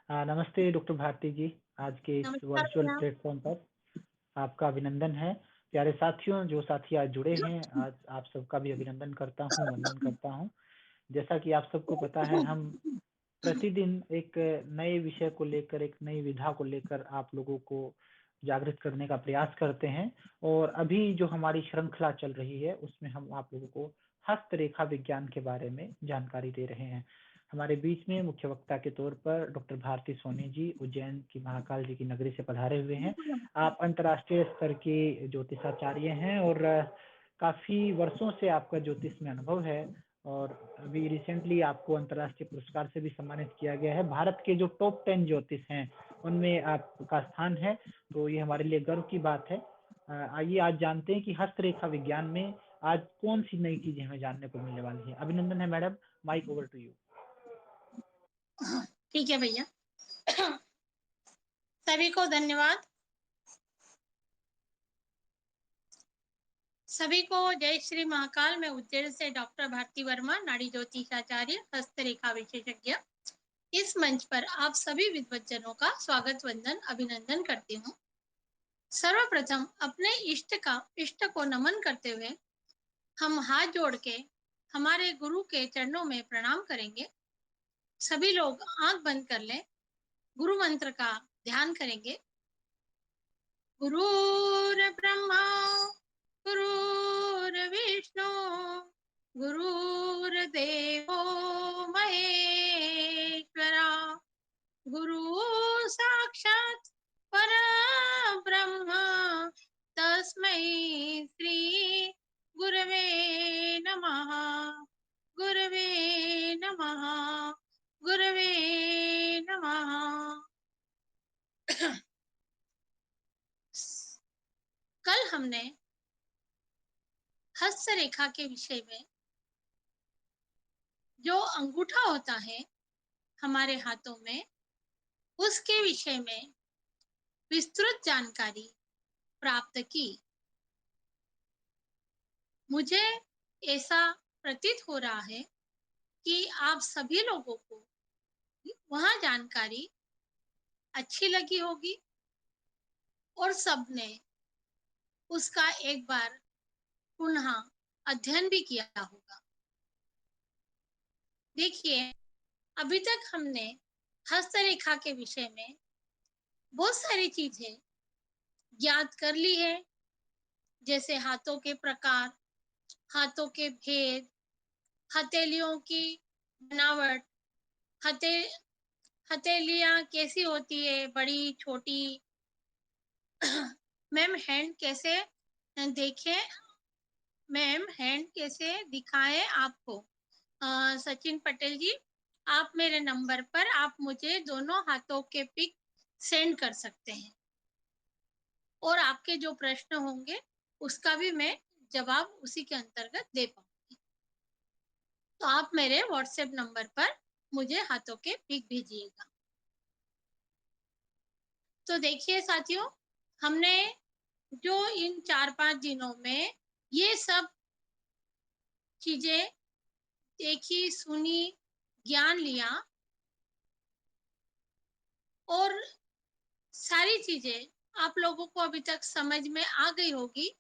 नमस्ते डॉक्टर भारती जी। आज के इस नमस्कार वर्चुअल भैया। प्लेटफॉर्म पर आपका अभिनंदन है। प्यारे साथियों, जो साथी आज जुड़े हैं, आज आप सबका भी अभिनंदन करता हूँ, वंदन करता हूँ। जैसा कि आप सबको पता है, हम प्रतिदिन एक नए विषय को लेकर, एक नई विधा को लेकर आप लोगों को जागृत करने का प्रयास करते हैं। और अभी जो हमारी श्रृंखला चल रही है, उसमें हम आप लोगों को हस्तरेखा विज्ञान के बारे में जानकारी दे रहे हैं। हमारे बीच में मुख्य वक्ता के तौर पर डॉक्टर भारती सोनी जी उज्जैन की महाकाल जी की नगरी से पधारे हुए हैं। आप अंतर्राष्ट्रीय स्तर के ज्योतिषाचार्य हैं और काफी वर्षों से आपका ज्योतिष में अनुभव है। और अभी रिसेंटली आपको अंतर्राष्ट्रीय पुरस्कार से भी सम्मानित किया गया है। भारत के जो टॉप 10 ज्योतिष हैं उनमें आपका स्थान है, तो ये हमारे लिए गर्व की बात है। आइए आज जानते हैं कि हस्तरेखा विज्ञान में आज कौन सी नई चीजें हमें जानने को मिलने वाली है। अभिनंदन है madam, mike over to you. ठीक है भैया। सभी को धन्यवाद। सभी को जय श्री महाकाल। मैं उज्जैन से डॉक्टर भारती वर्मा, नाड़ी ज्योतिषाचार्य, हस्तरेखा विशेषज्ञ, इस मंच पर आप सभी विद्वज्जनों का स्वागत, वंदन, अभिनंदन करती हूँ। सर्वप्रथम अपने इष्ट को नमन करते हुए हम हाथ जोड़ के हमारे गुरु के चरणों में प्रणाम करेंगे। सभी लोग आंख बंद कर लें, गुरु मंत्र का ध्यान करेंगे। गुरुर्ब्रह्मा गुरुर्विष्णु गुरुर्देवो महेश्वरा, गुरु साक्षात् परब्रह्म, तस्मै श्री गुरवे नमः, गुरवे नमः, गुरवे नमः। कल हमने हस्तरेखा के विषय में, जो अंगूठा होता है हमारे हाथों में, उसके विषय में विस्तृत जानकारी प्राप्त की। मुझे ऐसा प्रतीत हो रहा है कि आप सभी लोगों को वह जानकारी अच्छी लगी होगी और सबने उसका एक बार पुनः अध्ययन भी किया होगा। देखिए, अभी तक हमने हस्तरेखा के विषय में बहुत सारी चीजें ज्ञात कर ली है, जैसे हाथों के प्रकार, हाथों के भेद, हथेलियों की बनावट, हथे हथेलियां कैसी होती है, बड़ी छोटी। मैम हैंड कैसे देखें, मैम हैंड कैसे दिखाएं आपको। सचिन पटेल जी, आप मेरे नंबर पर आप मुझे दोनों हाथों के पिक सेंड कर सकते हैं और आपके जो प्रश्न होंगे उसका भी मैं जवाब उसी के अंतर्गत दे पाऊंगी। तो आप मेरे व्हाट्सएप नंबर पर मुझे हाथों के पिक भेजिएगा। तो देखिए साथियों, हमने जो इन 4-5 दिनों में ये सब चीजें देखी, सुनी, ज्ञान लिया और सारी चीजें आप लोगों को अभी तक समझ में आ गई होगी।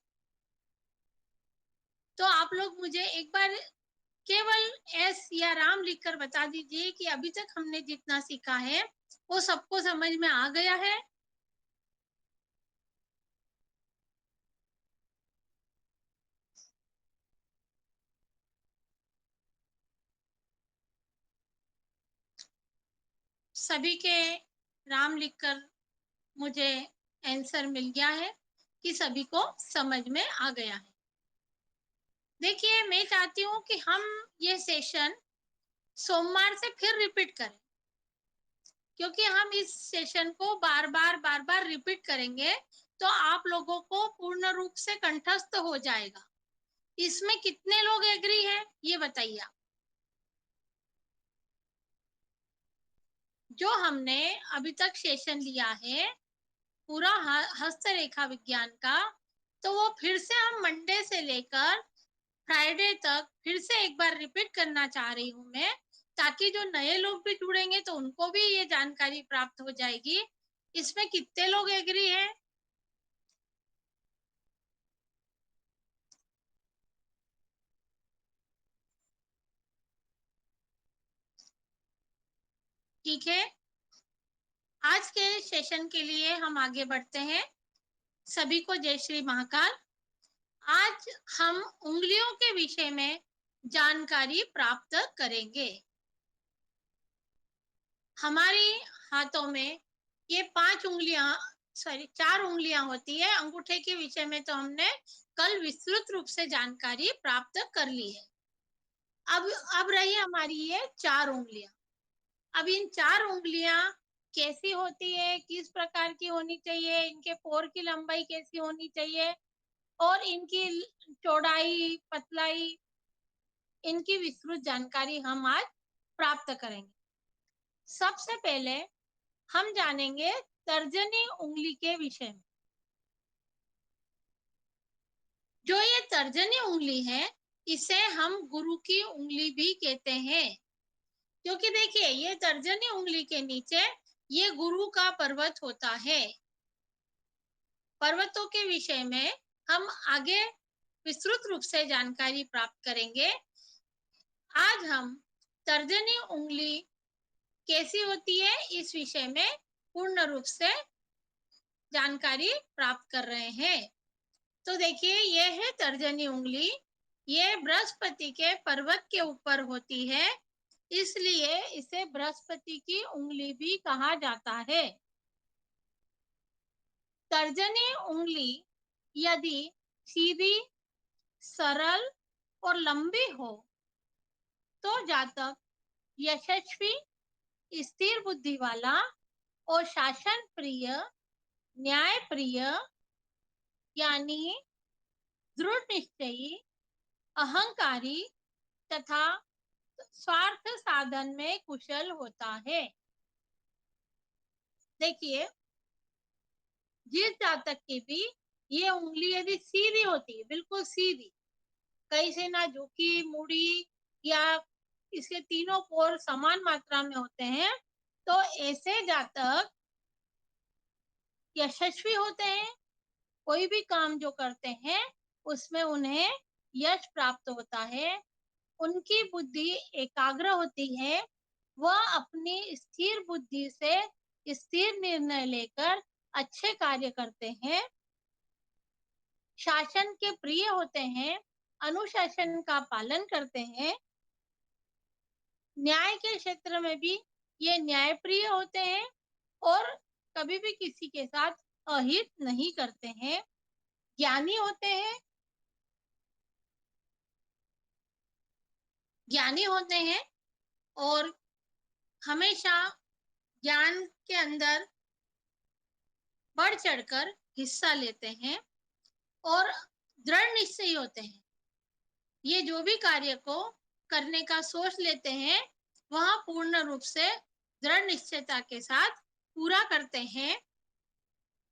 तो आप लोग मुझे एक बार केवल एस या राम लिखकर बता दीजिए कि अभी तक हमने जितना सीखा है वो सबको समझ में आ गया है। सभी के राम लिखकर मुझे आंसर मिल गया है कि सभी को समझ में आ गया है। देखिए, मैं चाहती हूँ कि हम ये सेशन सोमवार से फिर रिपीट करें, क्योंकि हम इस सेशन को बार बार रिपीट करेंगे तो आप लोगों को पूर्ण रूप से कंठस्थ हो जाएगा। इसमें कितने लोग एग्री हैं ये बताइए आप। जो हमने अभी तक सेशन लिया है पूरा हस्तरेखा विज्ञान का, तो वो फिर से हम मंडे से लेकर फ्राइडे तक फिर से एक बार रिपीट करना चाह रही हूँ मैं, ताकि जो नए लोग भी जुड़ेंगे तो उनको भी ये जानकारी प्राप्त हो जाएगी। इसमें कितने लोग एग्री हैं? ठीक है, आज के सेशन के लिए हम आगे बढ़ते हैं। सभी को जय श्री महाकाल। आज हम उंगलियों के विषय में जानकारी प्राप्त करेंगे। हमारी हाथों में ये 4 उंगलियां होती है। अंगूठे के विषय में तो हमने कल विस्तृत रूप से जानकारी प्राप्त कर ली है। अब रही हमारी ये 4 उंगलियां। अब इन 4 उंगलियां कैसी होती है, किस प्रकार की होनी चाहिए, इनके पोर की लंबाई कैसी होनी चाहिए और इनकी चौड़ाई, पतलाई, इनकी विस्तृत जानकारी हम आज प्राप्त करेंगे। सबसे पहले हम जानेंगे तर्जनी उंगली के विषय में। जो ये तर्जनी उंगली है, इसे हम गुरु की उंगली भी कहते हैं, क्योंकि देखिए ये तर्जनी उंगली के नीचे ये गुरु का पर्वत होता है। पर्वतों के विषय में हम आगे विस्तृत रूप से जानकारी प्राप्त करेंगे। आज हम तर्जनी उंगली कैसी होती है इस विषय में पूर्ण रूप से जानकारी प्राप्त कर रहे हैं। तो देखिए ये है तर्जनी उंगली। ये बृहस्पति के पर्वत के ऊपर होती है, इसलिए इसे बृहस्पति की उंगली भी कहा जाता है। तर्जनी उंगली यदि सीधी, सरल और लंबी हो तो जातक यशस्वी, स्थिर बुद्धि वाला और शासन प्रिय, न्याय प्रिय यानी दृढ़ निश्चयी, अहंकारी तथा स्वार्थ साधन में कुशल होता है। देखिए जिस जातक की भी ये उंगली यदि सीधी होती है, बिल्कुल सीधी, कहीं से ना झुकी मुड़ी या इसके तीनों पोर समान मात्रा में होते हैं, तो ऐसे जातक यशस्वी होते हैं। कोई भी काम जो करते हैं उसमें उन्हें यश प्राप्त होता है। उनकी बुद्धि एकाग्र होती है। वह अपनी स्थिर बुद्धि से स्थिर निर्णय लेकर अच्छे कार्य करते हैं। शासन के प्रिय होते हैं, अनुशासन का पालन करते हैं। न्याय के क्षेत्र में भी ये न्यायप्रिय होते हैं और कभी भी किसी के साथ अहित नहीं करते हैं। ज्ञानी होते हैं, ज्ञानी होते हैं और हमेशा ज्ञान के अंदर बढ़ चढ़कर हिस्सा लेते हैं और दृढ़ निश्चयी होते हैं। ये जो भी कार्य को करने का सोच लेते हैं वह पूर्ण रूप से दृढ़ निश्चयता के साथ पूरा करते हैं।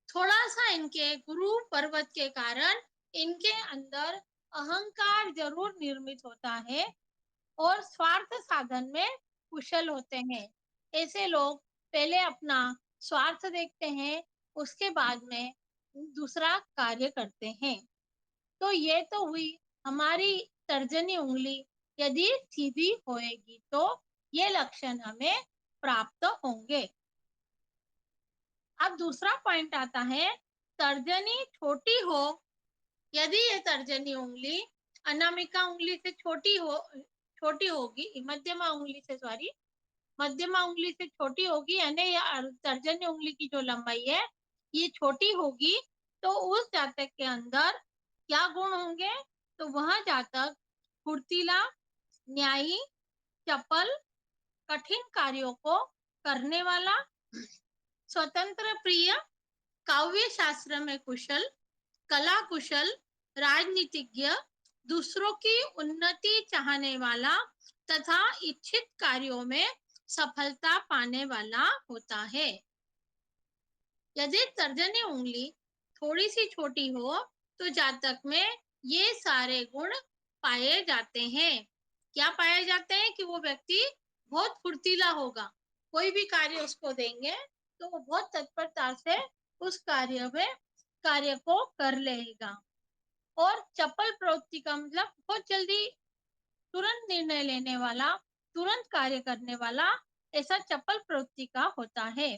थोड़ा सा इनके गुरु पर्वत के कारण इनके अंदर अहंकार जरूर निर्मित होता है और स्वार्थ साधन में कुशल होते हैं। ऐसे लोग पहले अपना स्वार्थ देखते हैं, उसके बाद में दूसरा कार्य करते हैं। तो ये तो हुई हमारी तर्जनी उंगली यदि सीधी होएगी तो ये लक्षण हमें प्राप्त होंगे। अब दूसरा पॉइंट आता है, तर्जनी छोटी हो, यदि ये तर्जनी उंगली अनामिका उंगली से छोटी होगी, मध्यमा उंगली से मध्यमा उंगली से छोटी होगी, यानी तर्जनी उंगली की जो लंबाई है ये छोटी होगी, तो उस जातक के अंदर क्या गुण होंगे? तो वह जातक फुर्तीला, न्यायी, चपल, कठिन कार्यों को करने वाला, स्वतंत्र प्रिय, काव्य शास्त्र में कुशल, कला कुशल, राजनीतिज्ञ, दूसरों की उन्नति चाहने वाला तथा इच्छित कार्यों में सफलता पाने वाला होता है। यदि तर्जनी उंगली थोड़ी सी छोटी हो तो जातक में ये सारे गुण पाए जाते हैं। क्या पाए जाते हैं? कि वो व्यक्ति बहुत फुर्तीला होगा। कोई भी कार्य उसको देंगे तो वो बहुत तत्परता से उस कार्य को कर लेगा। और चपल प्रवृत्ति का मतलब बहुत जल्दी तुरंत निर्णय लेने वाला, तुरंत कार्य करने वाला, ऐसा चपल प्रवृत्ति का होता है।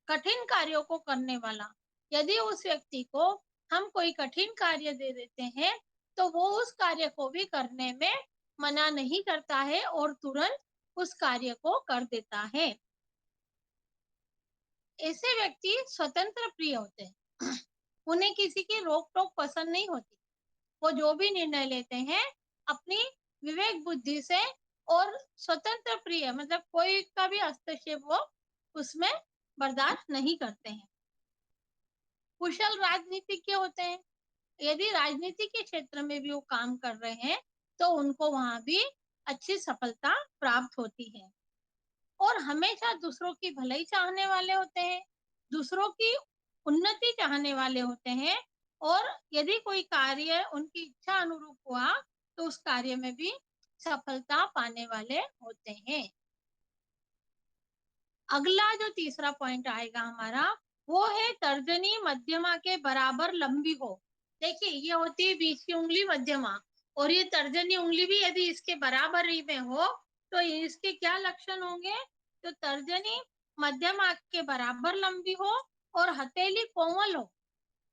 कठिन कार्यों को करने वाला, यदि उस व्यक्ति को हम कोई कठिन कार्य दे देते हैं तो वो उस कार्य को भी करने में मना नहीं करता है और तुरंत उस कार्य को कर देता है। ऐसे व्यक्ति स्वतंत्र प्रिय होते हैं। उन्हें किसी की रोक टोक पसंद नहीं होती। वो जो भी निर्णय लेते हैं अपनी विवेक बुद्धि से और स्वतंत्र प्रिय मतलब कोई का भी हस्तक्षेप वो उसमें बर्दाश्त नहीं करते हैं। कुशल राजनीतिज्ञ होते हैं। यदि राजनीति के क्षेत्र में भी वो काम कर रहे हैं तो उनको वहां भी अच्छी सफलता प्राप्त होती है। और हमेशा दूसरों की भलाई चाहने वाले होते हैं, दूसरों की उन्नति चाहने वाले होते हैं। और यदि कोई कार्य उनकी इच्छा अनुरूप हुआ तो उस कार्य में भी सफलता पाने वाले होते हैं। अगला जो तीसरा पॉइंट आएगा हमारा वो है तर्जनी मध्यमा के बराबर लंबी हो। देखिए ये होती है बीच की उंगली मध्यमा, और ये तर्जनी उंगली भी यदि इसके बराबरी में हो तो इसके क्या लक्षण होंगे? तो तर्जनी मध्यमा के बराबर लंबी हो और हथेली कोमल हो।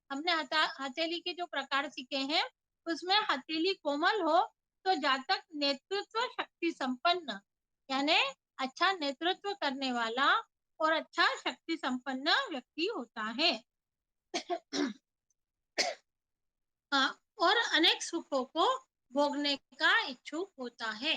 हमने हथेली के जो प्रकार सीखे हैं उसमें हथेली कोमल हो तो जातक नेतृत्व शक्ति संपन्न, यानी अच्छा नेतृत्व करने वाला और अच्छा शक्ति संपन्न व्यक्ति होता है। और अनेक सुखों को भोगने का इच्छुक होता है।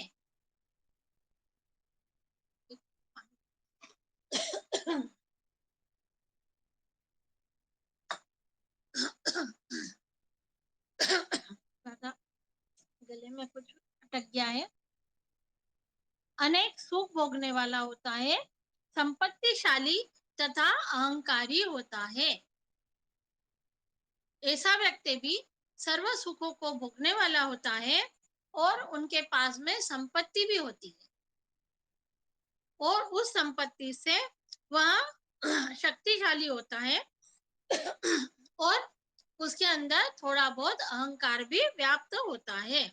गले में कुछ अटक गया है। अनेक सुख भोगने वाला होता है, संपत्तिशाली तथा अहंकारी होता है। ऐसा व्यक्ति भी सर्व सुखों को भोगने वाला होता है और उनके पास में संपत्ति भी होती है और उस संपत्ति से वह शक्तिशाली होता है और उसके अंदर थोड़ा बहुत अहंकार भी व्याप्त होता है।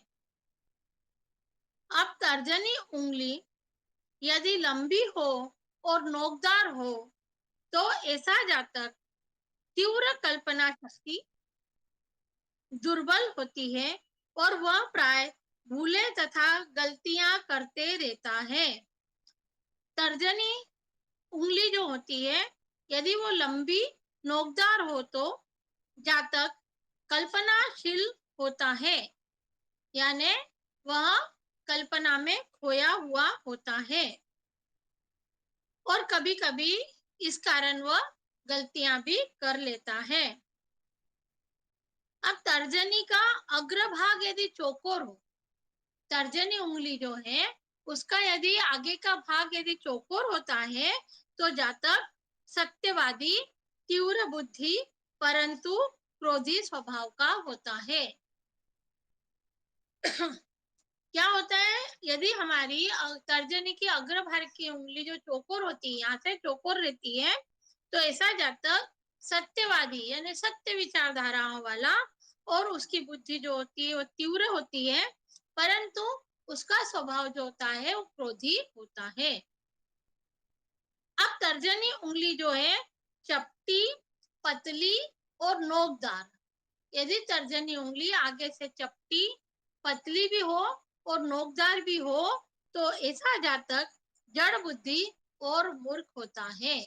अब तर्जनी उंगली यदि लंबी हो और नोकदार हो तो ऐसा जातक तीव्र कल्पना शक्ति दुर्बल होती है और वह प्राय भूले तथा गलतियां करते रहता है। तर्जनी उंगली जो होती है यदि वो लंबी नोकदार हो तो जातक कल्पनाशील होता है, यानी वह कल्पना में खोया हुआ होता है और कभी-कभी इस कारण वह गलतियां भी कर लेता है। अब तर्जनी का अग्रभाग यदि चौकोर हो, तर्जनी उंगली जो है उसका यदि आगे का भाग यदि चौकोर होता है तो जातक सत्यवादी, तीव्र बुद्धि परंतु क्रोधी स्वभाव का होता है। क्या होता है यदि हमारी तर्जनी की अग्रभाग की उंगली जो चौकोर होती है, यहाँ से चौकोर रहती है, तो ऐसा जातक सत्यवादी यानी सत्य विचारधाराओं वाला और उसकी बुद्धि जो होती है वो तीव्र होती है, परंतु उसका स्वभाव जो होता है वो क्रोधी होता है। अब तर्जनी उंगली जो है चपटी, पतली और नोकदार, यदि तर्जनी उंगली आगे से चपटी, पतली भी हो और नोकदार भी हो तो ऐसा जातक जड़ बुद्धि और मूर्ख होता है।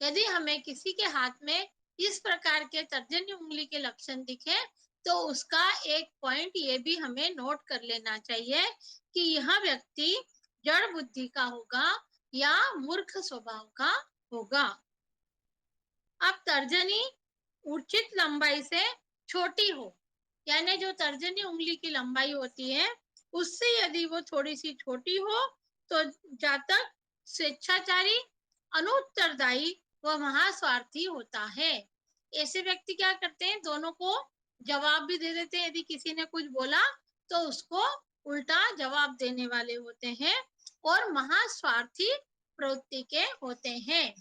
यदि हमें किसी के हाथ में इस प्रकार के तर्जनी उंगली के लक्षण दिखे तो उसका एक पॉइंट ये भी हमें नोट कर लेना चाहिए कि यह व्यक्ति जड़ बुद्धि का होगा या मूर्ख स्वभाव का होगा। अब तर्जनी उचित लंबाई से छोटी हो, यानी जो तर्जनी उंगली की लंबाई होती है उससे यदि वो थोड़ी सी छोटी हो तो जातक स्वेच्छाचारी, अनुत्तरदायी व महास्वार्थी होता है। ऐसे व्यक्ति क्या करते हैं, दोनों को जवाब भी दे देते हैं। यदि किसी ने कुछ बोला तो उसको उल्टा जवाब देने वाले होते हैं और महास्वार्थी प्रवृत्ति के होते हैं।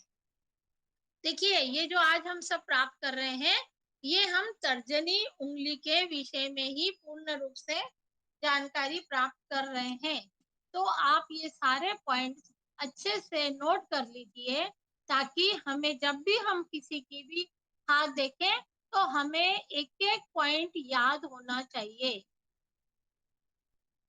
देखिए, ये जो आज हम सब प्राप्त कर रहे हैं, ये हम तर्जनी उंगली के विषय में ही पूर्ण रूप से जानकारी प्राप्त कर रहे हैं। तो आप ये सारे पॉइंट्स अच्छे से नोट कर लीजिए, ताकि हमें जब भी हम किसी की भी हाथ देखें तो हमें एक-एक पॉइंट याद होना चाहिए।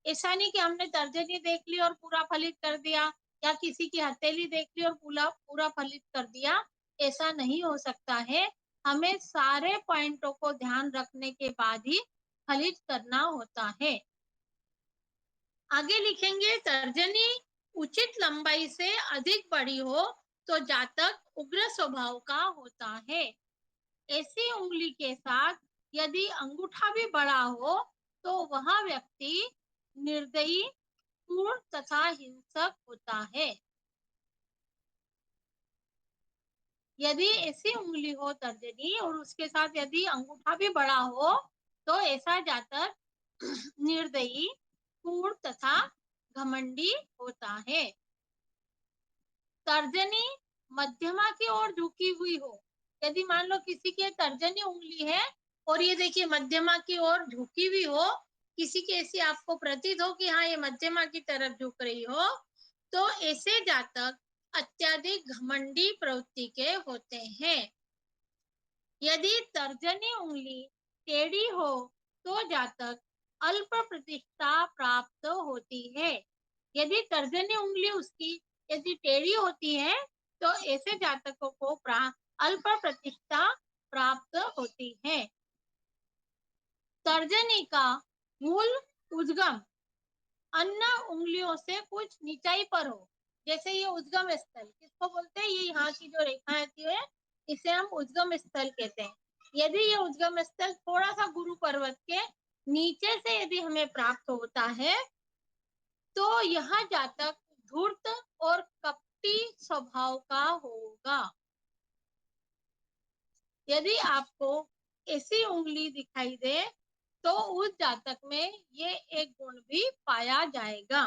ऐसा नहीं कि हमने तर्जनी देख ली और पूरा फलित कर दिया, या किसी की हथेली देख ली और पूरा पूरा फलित कर दिया, ऐसा नहीं हो सकता है। हमें सारे पॉइंटों को ध्यान रखने के बाद ही फलित करना होता है। आगे लिखेंगे, तर्जनी उचित लंबाई से अधिक बड़ी हो तो जातक उग्र स्वभाव का होता है। ऐसी उंगली के साथ यदि अंगूठा भी बड़ा हो तो वह व्यक्ति निर्दयी, क्रूर तथा हिंसक होता है। यदि ऐसी उंगली हो तर्जनी और उसके साथ यदि अंगूठा भी बड़ा हो तो ऐसा जातक निर्दयी, क्रूर तथा घमंडी होता है। तर्जनी मध्यमा की ओर झुकी हुई हो, यदि मान लो किसी की तर्जनी उंगली है और ये देखिए मध्यमा की ओर झुकी हुई हो, किसी की ऐसी आपको प्रतीत हो कि हाँ ये मध्यमा की तरफ झुक रही हो, तो ऐसे जातक अत्यधिक घमंडी प्रवृत्ति के होते हैं। यदि तर्जनी उंगली टेढ़ी हो तो जातक अल्प प्रतिष्ठा प्राप्त होती है। यदि तर्जनी उंगली उसकी यदि टेढ़ी होती है तो ऐसे जातकों को अल्प प्रतिष्ठा प्राप्त होती है। तर्जनी का मूल उद्गम अन्य उंगलियों से कुछ नीचाई पर हो, जैसे ये उद्गम स्थल किसको बोलते हैं, ये यहाँ की जो रेखा आती है इसे हम उद्गम स्थल कहते हैं। यदि ये उद्गम स्थल थोड़ा सा गुरु पर्वत के नीचे से यदि हमें प्राप्त होता है तो यह जातक धूर्त और कपटी स्वभाव का होगा। यदि आपको ऐसी उंगली दिखाई दे तो उस जातक में ये एक गुण भी पाया जाएगा।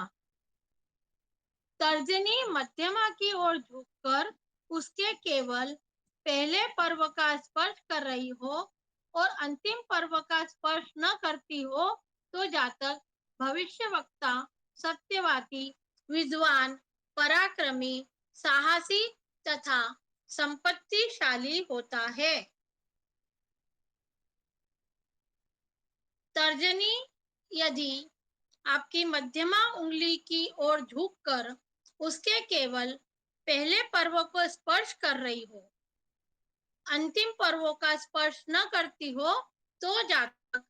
तर्जनी मध्यमा की ओर झुककर उसके केवल पहले पर्व का स्पर्श कर रही हो और अंतिम पर्व का स्पर्श न करती हो तो जातक भविष्यवक्ता, सत्यवादी, विद्वान, पराक्रमी, साहसी तथा संपत्तिशाली होता है। तर्जनी यदि आपकी मध्यमा उंगली की ओर झुककर उसके केवल पहले पर्व को स्पर्श कर रही हो, अंतिम पर्वों का स्पर्श न करती हो तो जातक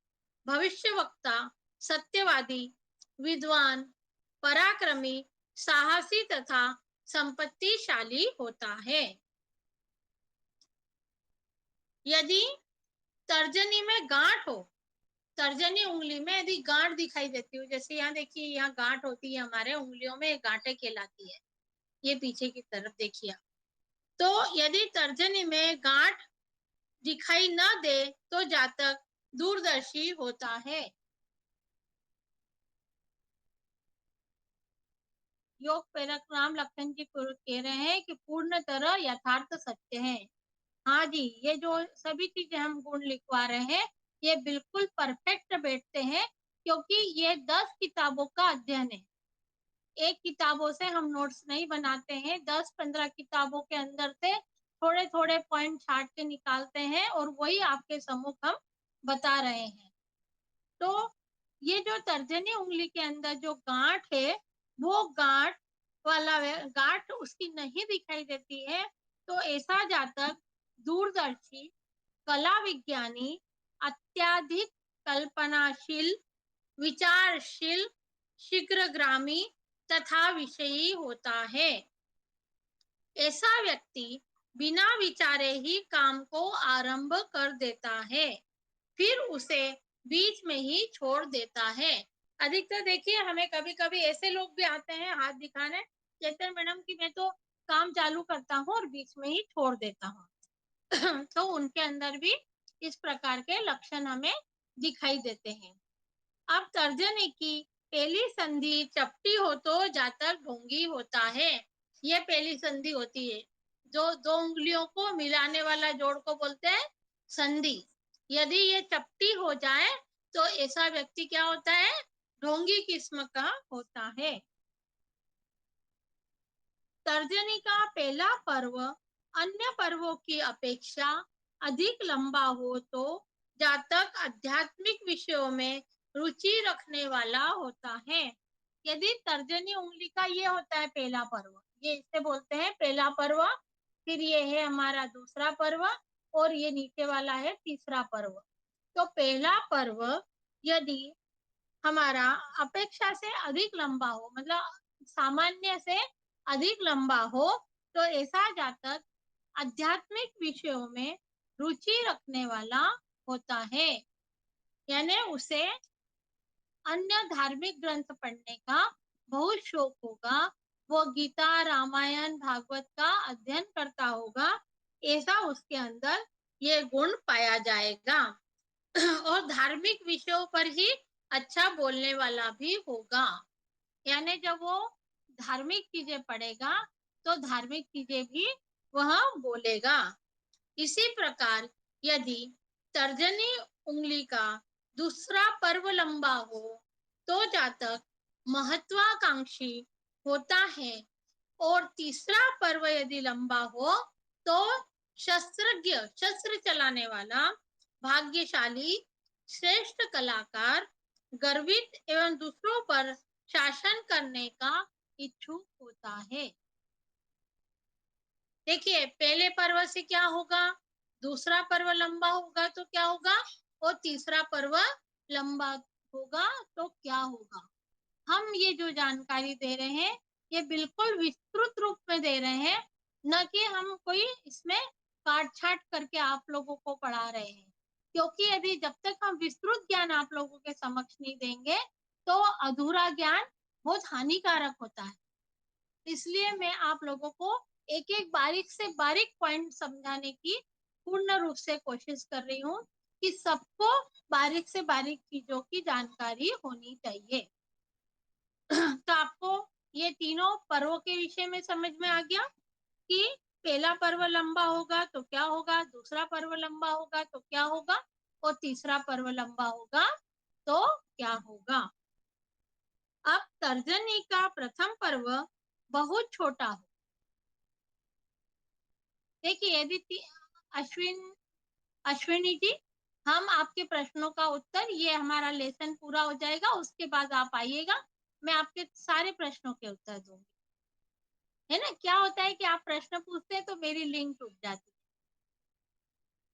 भविष्यवक्ता, सत्यवादी, विद्वान, पराक्रमी, साहसी तथा संपत्तिशाली होता है। यदि तर्जनी में गांठ हो, तर्जनी उंगली में यदि गांठ दिखाई देती हो, जैसे यहाँ देखिए यहाँ गांठ होती है हमारे उंगलियों में, गांठें कहलाती है, ये पीछे की तरफ देखिए। तो यदि तर्जनी में गांठ दिखाई न दे तो जातक दूरदर्शी होता है। योग प्रेरक राम लखन जी कह रहे हैं कि पूर्ण तरह यथार्थ सत्य है। हाँ जी, ये जो सभी चीजें हम गुण लिखवा रहे हैं ये बिल्कुल परफेक्ट बैठते हैं, क्योंकि ये 10 किताबों का अध्ययन है। एक किताबों से हम नोट्स नहीं बनाते हैं, 10-15 किताबों के अंदर से थोड़े थोड़े पॉइंट छाट के निकालते हैं और वही आपके सम्मुख हम बता रहे हैं। तो ये जो तर्जनी उंगली के अंदर जो गांठ है वो गांठ उसकी नहीं दिखाई देती है, तो ऐसा जातक दूरदर्शी, कला विज्ञानी, अत्याधिक कल्पनाशील, विचारशील, शीघ्रगामी तथा विषयी होता है। ऐसा व्यक्ति बिना विचारे ही काम को आरंभ कर देता है, फिर उसे बीच में ही छोड़ देता है। अधिकतर देखिए हमें कभी कभी ऐसे लोग भी आते हैं हाथ दिखाने, कहते हैं मैडम कि मैं तो काम चालू करता हूँ और बीच में ही छोड़ देता हूँ। तो उनके अंदर भी इस प्रकार के लक्षण हमें दिखाई देते हैं। अब तर्जनी की पहली संधि चपटी हो तो जातक ढोंगी होता है। ये पहली संधि होती है। जो दो उंगलियों को मिलाने वाला जोड़ को बोलते हैं संधि। यदि ये चपटी हो जाए तो ऐसा व्यक्ति क्या होता है? ढोंगी किस्म का होता है। तर्जनी का पहला पर्व अन्य पर्वों की अपेक्षा अधिक लंबा हो तो जातक आध्यात्मिक विषयों में रुचि रखने वाला होता है। यदि तर्जनी उंगली का ये होता है पहला पर्व, ये इसे बोलते हैं पहला पर्व, फिर ये है हमारा दूसरा पर्व और ये नीचे वाला है तीसरा पर्व। तो पहला पर्व यदि हमारा अपेक्षा से अधिक लंबा हो, मतलब सामान्य से अधिक लंबा हो, तो ऐसा जातक आध्यात्मिक विषयों में रुचि रखने वाला होता है। यानी उसे अन्य धार्मिक ग्रंथ पढ़ने का बहुत शौक होगा। वो गीता, रामायण, भागवत का अध्ययन करता होगा। ऐसा उसके अंदर ये गुण पाया जाएगा। और धार्मिक विषयों पर ही अच्छा बोलने वाला भी होगा। यानी जब वो धार्मिक चीजें पढ़ेगा तो धार्मिक चीजें भी वह बोलेगा। इसी प्रकार यदि तर्जनी उंगली का दूसरा पर्व लंबा हो तो जातक महत्वाकांक्षी होता है और तीसरा पर्व यदि लंबा हो तो शस्त्रज्ञ, शस्त्र चलाने वाला, भाग्यशाली, श्रेष्ठ कलाकार, गर्वित एवं दूसरों पर शासन करने का इच्छुक होता है। देखिए पहले पर्व से क्या होगा, दूसरा पर्व लंबा होगा तो क्या होगा, और तीसरा पर्व लंबा होगा तो क्या होगा। हम ये जो जानकारी दे रहे हैं ये बिल्कुल विस्तृत रूप में दे रहे हैं, न कि हम कोई इसमें काट छाट करके आप लोगों को पढ़ा रहे हैं। क्योंकि यदि जब तक हम विस्तृत ज्ञान आप लोगों के समक्ष नहीं देंगे तो अधूरा ज्ञान बहुत हानिकारक होता है। इसलिए मैं आप लोगों को एक एक बारीक से बारीक पॉइंट समझाने की पूर्ण रूप से कोशिश कर रही हूँ कि सबको बारीक से बारीक चीजों की जानकारी होनी चाहिए। तो आपको ये तीनों पर्वों के विषय में समझ में आ गया कि पहला पर्व लंबा होगा तो क्या होगा, दूसरा पर्व लंबा होगा तो क्या होगा, और तीसरा पर्व लंबा होगा तो क्या होगा। अब तर्जनी का प्रथम पर्व बहुत छोटा हो। देखिए यदि अश्विनी जी, हम आपके प्रश्नों का उत्तर, ये हमारा लेसन पूरा हो जाएगा उसके बाद आप आइएगा, मैं आपके सारे प्रश्नों के उत्तर दूंगी। है ना, क्या होता है कि आप प्रश्न पूछते हैं तो मेरी लिंक टूट जाती है,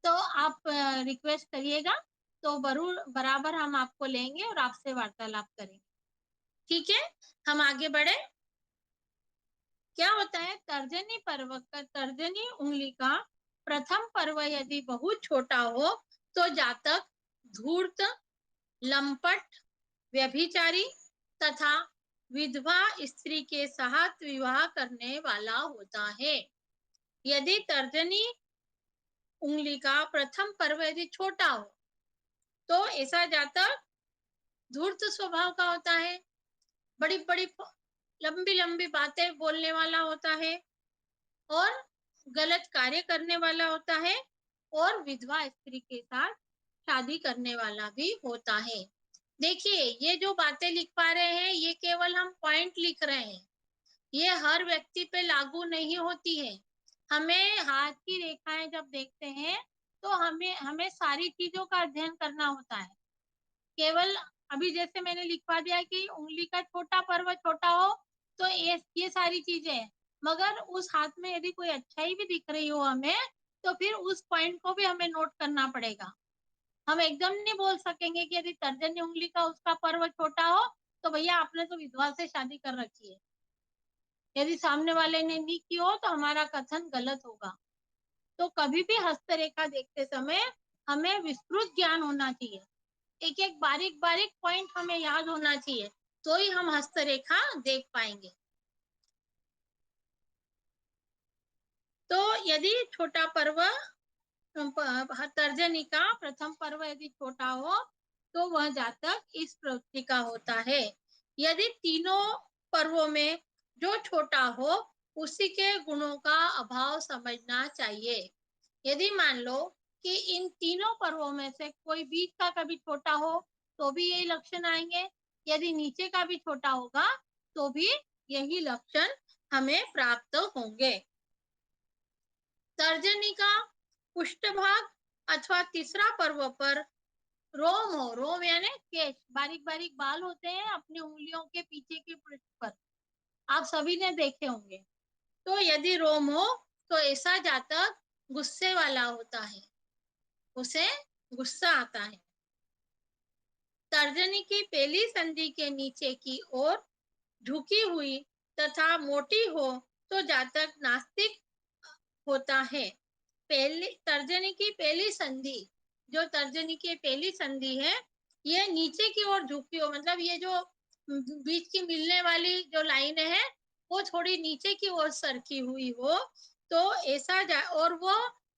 तो आप रिक्वेस्ट करिएगा तो बराबर हम आपको लेंगे और आपसे वार्तालाप करेंगे। ठीक है, हम आगे बढ़े। क्या होता है, तर्जनी पर्व का, तर्जनी उंगली का प्रथम पर्व यदि बहुत छोटा हो तो जातक धूर्त, लंपट, व्यभिचारी तथा विधवा स्त्री के साथ विवाह करने वाला होता है। यदि तर्जनी उंगली का प्रथम पर्व यदि छोटा हो तो ऐसा जातक धूर्त स्वभाव का होता है, बड़ी बड़ी लंबी लंबी बातें बोलने वाला होता है और गलत कार्य करने वाला होता है और विधवा स्त्री के साथ शादी करने वाला भी होता है। देखिए ये जो बातें लिख पा रहे हैं ये केवल हम पॉइंट लिख रहे हैं, ये हर व्यक्ति पे लागू नहीं होती है। हमें हाथ की रेखाएं जब देखते हैं तो हमें हमें सारी चीजों का अध्ययन करना होता है। केवल अभी जैसे मैंने लिखवा दिया कि उंगली का छोटा पर्व छोटा हो तो ये सारी चीजें हैं, मगर उस हाथ में यदि कोई अच्छाई भी दिख रही हो हमें तो फिर उस पॉइंट को भी हमें नोट करना पड़ेगा। हम एकदम नहीं बोल सकेंगे कि यदि तर्जनी उंगली का उसका पर्व छोटा हो तो भैया आपने तो विधवा से शादी कर रखी है। यदि सामने वाले ने नहीं की हो तो हमारा कथन गलत होगा। तो कभी भी हस्तरेखा देखते समय हमें विस्तृत ज्ञान होना चाहिए, एक एक बारीक बारीक पॉइंट हमें याद होना चाहिए, तो ही हम हस्तरेखा देख पाएंगे। तो यदि छोटा पर्व, तर्जनी का प्रथम पर्व यदि छोटा हो तो वह जातक इस प्रवृत्ति का होता है। यदि तीनों पर्वों में जो छोटा हो उसी के गुणों का अभाव समझना चाहिए। यदि मान लो कि इन तीनों पर्वों में से कोई बीच का कभी छोटा हो तो भी यही लक्षण आएंगे, यदि नीचे का भी छोटा होगा तो भी यही लक्षण हमें प्राप्त होंगे। तर्जनी का पृष्ठभाग अथवा तीसरा पर्व पर रोम हो, रोम यानी केश, बारीक बारीक बाल होते हैं अपनी उंगलियों के पीछे के पृष्ठ पर, आप सभी ने देखे होंगे। तो यदि रोम हो तो ऐसा जातक गुस्से वाला होता है, उसे गुस्सा आता है। तर्जनी की पहली संधि के नीचे की ओर झुकी हुई तथा मोटी हो तो जातक नास्तिक होता है। पहली तर्जनी की पहली संधि, जो तर्जनी की पहली संधि है, ये नीचे की ओर झुकी हो, मतलब ये जो बीच की मिलने वाली जो लाइन है वो थोड़ी नीचे की ओर सरकी हुई हो तो ऐसा और वो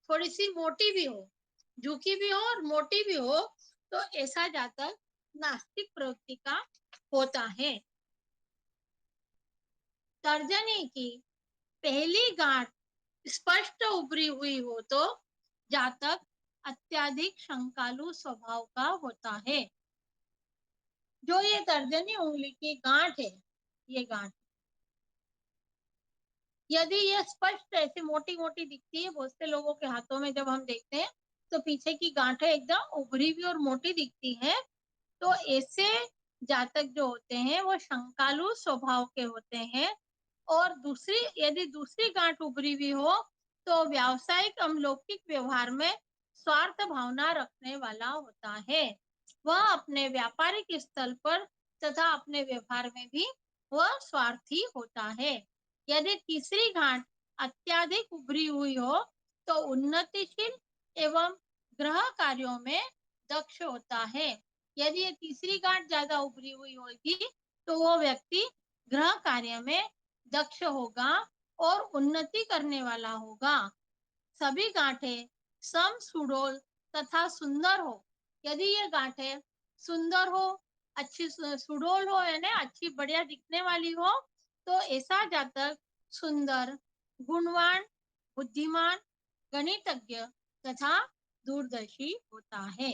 थोड़ी सी मोटी भी हो, झुकी भी हो और मोटी भी हो तो ऐसा जातक नास्तिक प्रवृत्ति का होता है। तर्जनी की पहली गांठ स्पष्ट उभरी हुई हो तो जातक अत्यधिक शंकालु स्वभाव का होता है। जो ये तर्जनी उंगली की गांठ है, ये गांठ यदि ये स्पष्ट ऐसे मोटी मोटी दिखती है, बहुत से लोगों के हाथों में जब हम देखते हैं तो पीछे की गांठें एकदम उभरी हुई और मोटी दिखती है, तो ऐसे जातक जो होते हैं वो शंकालु स्वभाव के होते हैं। और दूसरी, यदि दूसरी गांठ उभरी हुई हो तो व्यावसायिक अमलौकिक व्यवहार में स्वार्थ भावना रखने वाला होता है। वह अपने व्यापारिक स्थल पर तथा अपने व्यवहार में भी वह स्वार्थी होता है। यदि तीसरी गांठ अत्यधिक उभरी हुई हो तो उन्नतिशील एवं ग्रह कार्यों में दक्ष होता है। यदि ये तीसरी गांठ ज्यादा उभरी हुई होगी तो वो व्यक्ति ग्रह कार्य में दक्ष होगा और उन्नति करने वाला होगा। सभी गांठें सम सुडौल तथा सुंदर हो, यदि ये गांठें सुंदर हो, अच्छी सुडौल हो यानी अच्छी बढ़िया दिखने वाली हो तो ऐसा जातक सुंदर, गुणवान, बुद्धिमान, गणितज्ञ तथा दूरदर्शी होता है।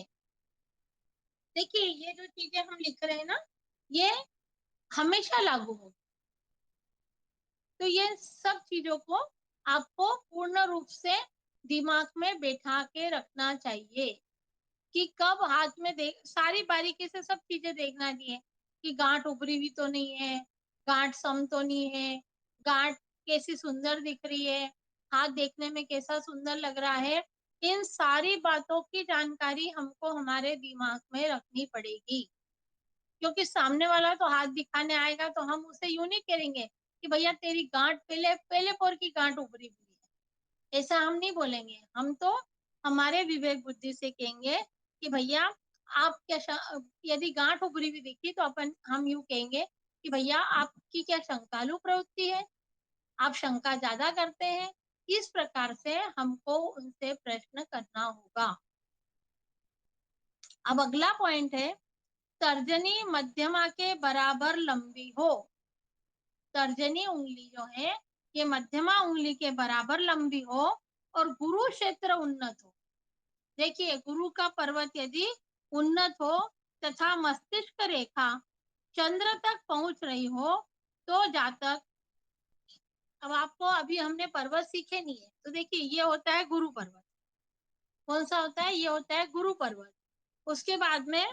देखिए ये जो चीजें हम लिख रहे हैं ना, ये हमेशा लागू हो, तो ये सब चीजों को आपको पूर्ण रूप से दिमाग में बैठा के रखना चाहिए कि कब हाथ में देख, सारी बारीकी से सब चीजें देखना चाहिए कि गांठ उभरी हुई तो नहीं है, गांठ सम तो नहीं है, गांठ कैसी सुंदर दिख रही है, हाथ देखने में कैसा सुंदर लग रहा है। इन सारी बातों की जानकारी हमको हमारे दिमाग में रखनी पड़ेगी, क्योंकि सामने वाला तो हाथ दिखाने आएगा तो हम उसे यूं नहीं करेंगे कि भैया तेरी गांठ पहले पहले पोर की गांठ उभरी हुई है, ऐसा हम नहीं बोलेंगे। हम तो हमारे विवेक बुद्धि से कहेंगे कि भैया आप क्या, यदि गांठ उभरी हुई दिखी तो हम यूं कहेंगे कि भैया आपकी क्या शंकालु प्रवृत्ति है, आप शंका ज्यादा करते हैं। इस प्रकार से हमको उनसे प्रश्न करना होगा। अब अगला पॉइंट है, तर्जनी मध्यमा के बराबर लंबी हो। तर्जनी उंगली जो है ये मध्यमा उंगली के बराबर लंबी हो और गुरु क्षेत्र उन्नत हो। देखिए गुरु का पर्वत यदि उन्नत हो तथा मस्तिष्क रेखा चंद्र तक पहुंच रही हो तो जातक, अब आपको अभी हमने पर्वत सीखे नहीं है तो देखिए ये होता है गुरु पर्वत। कौन सा होता है? ये होता है गुरु पर्वत। उसके बाद में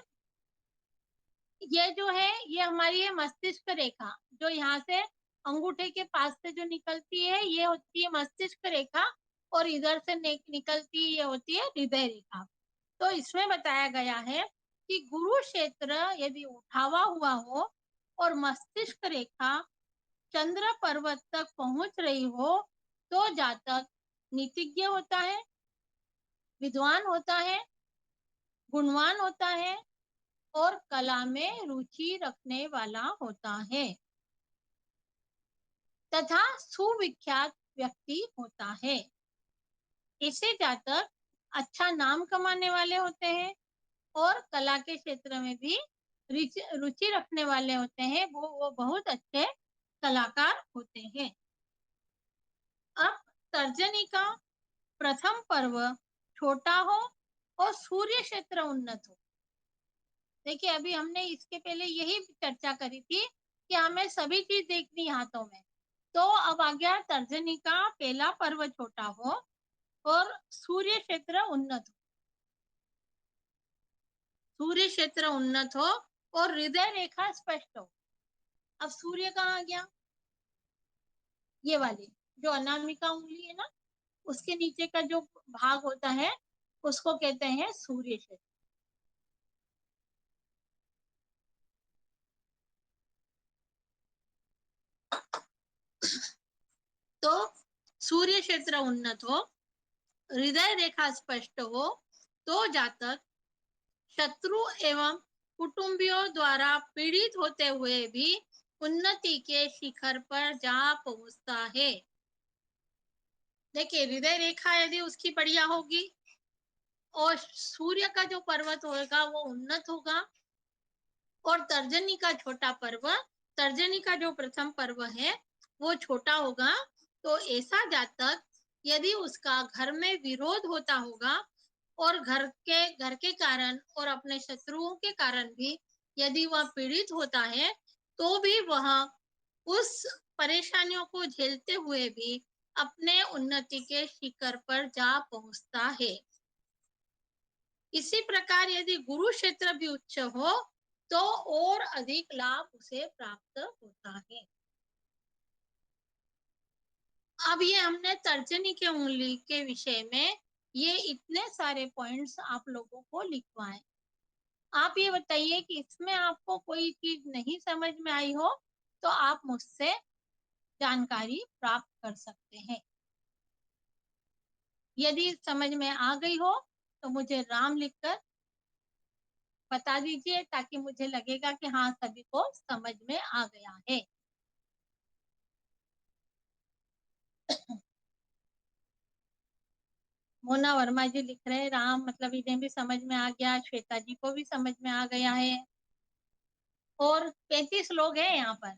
ये जो है ये हमारी है मस्तिष्क रेखा, जो यहाँ से अंगूठे के पास से जो निकलती है ये होती है मस्तिष्क रेखा, और इधर से निकलती ये होती है हृदय रेखा। तो इसमें बताया गया है कि गुरु क्षेत्र यदि उठावा हुआ हो और मस्तिष्क रेखा चंद्र पर्वत तक पहुंच रही हो तो जातक नीतिज्ञ होता है, विद्वान होता है, गुणवान होता है और कला में रुचि रखने वाला होता है तथा सुविख्यात व्यक्ति होता है। ऐसे जातक अच्छा नाम कमाने वाले होते हैं और कला के क्षेत्र में भी रुचि रखने वाले होते हैं, वो बहुत अच्छे कलाकार होते हैं। अब तर्जनी का प्रथम पर्व छोटा हो और सूर्य क्षेत्र उन्नत हो। देखिए, अभी हमने इसके पहले यही चर्चा करी थी कि हमें सभी चीज देखनी है हाथों में। तो अब आ गया तर्जनी का पहला पर्व छोटा हो और सूर्य क्षेत्र उन्नत हो। सूर्य क्षेत्र उन्नत हो और हृदय रेखा स्पष्ट हो। अब सूर्य कहाँ आ गया? ये वाली जो अनामिका उंगली है ना, उसके नीचे का जो भाग होता है उसको कहते हैं सूर्य क्षेत्र। तो सूर्य क्षेत्र उन्नत हो, हृदय रेखा स्पष्ट हो, तो जातक शत्रु एवं कुटुंबियों द्वारा पीड़ित होते हुए भी उन्नति के शिखर पर जा पहुंचता है। देखिए, हृदय रेखा यदि उसकी बढ़िया होगी और सूर्य का जो पर्वत होगा वो उन्नत होगा, और तर्जनी का छोटा पर्व, तर्जनी का जो प्रथम पर्व है वो छोटा होगा, तो ऐसा जातक यदि उसका घर में विरोध होता होगा और घर के कारण और अपने शत्रुओं के कारण भी यदि वह पीड़ित होता है, तो भी वह उस परेशानियों को झेलते हुए भी अपने उन्नति के शिखर पर जा पहुंचता है। इसी प्रकार यदि गुरु क्षेत्र भी उच्च हो तो और अधिक लाभ उसे प्राप्त होता है। अब ये हमने तर्जनी के उंगली के विषय में ये इतने सारे पॉइंट्स आप लोगों को लिखवाए। आप ये बताइए कि इसमें आपको कोई चीज नहीं समझ में आई हो तो आप मुझसे जानकारी प्राप्त कर सकते हैं। यदि समझ में आ गई हो तो मुझे राम लिखकर बता दीजिए, ताकि मुझे लगेगा कि हाँ सभी को समझ में आ गया है। मोना वर्मा जी लिख रहे हैं राम मतलब इन्हें भी समझ में आ गया, श्वेता जी को भी समझ में आ गया है, और 35 लोग हैं यहाँ पर।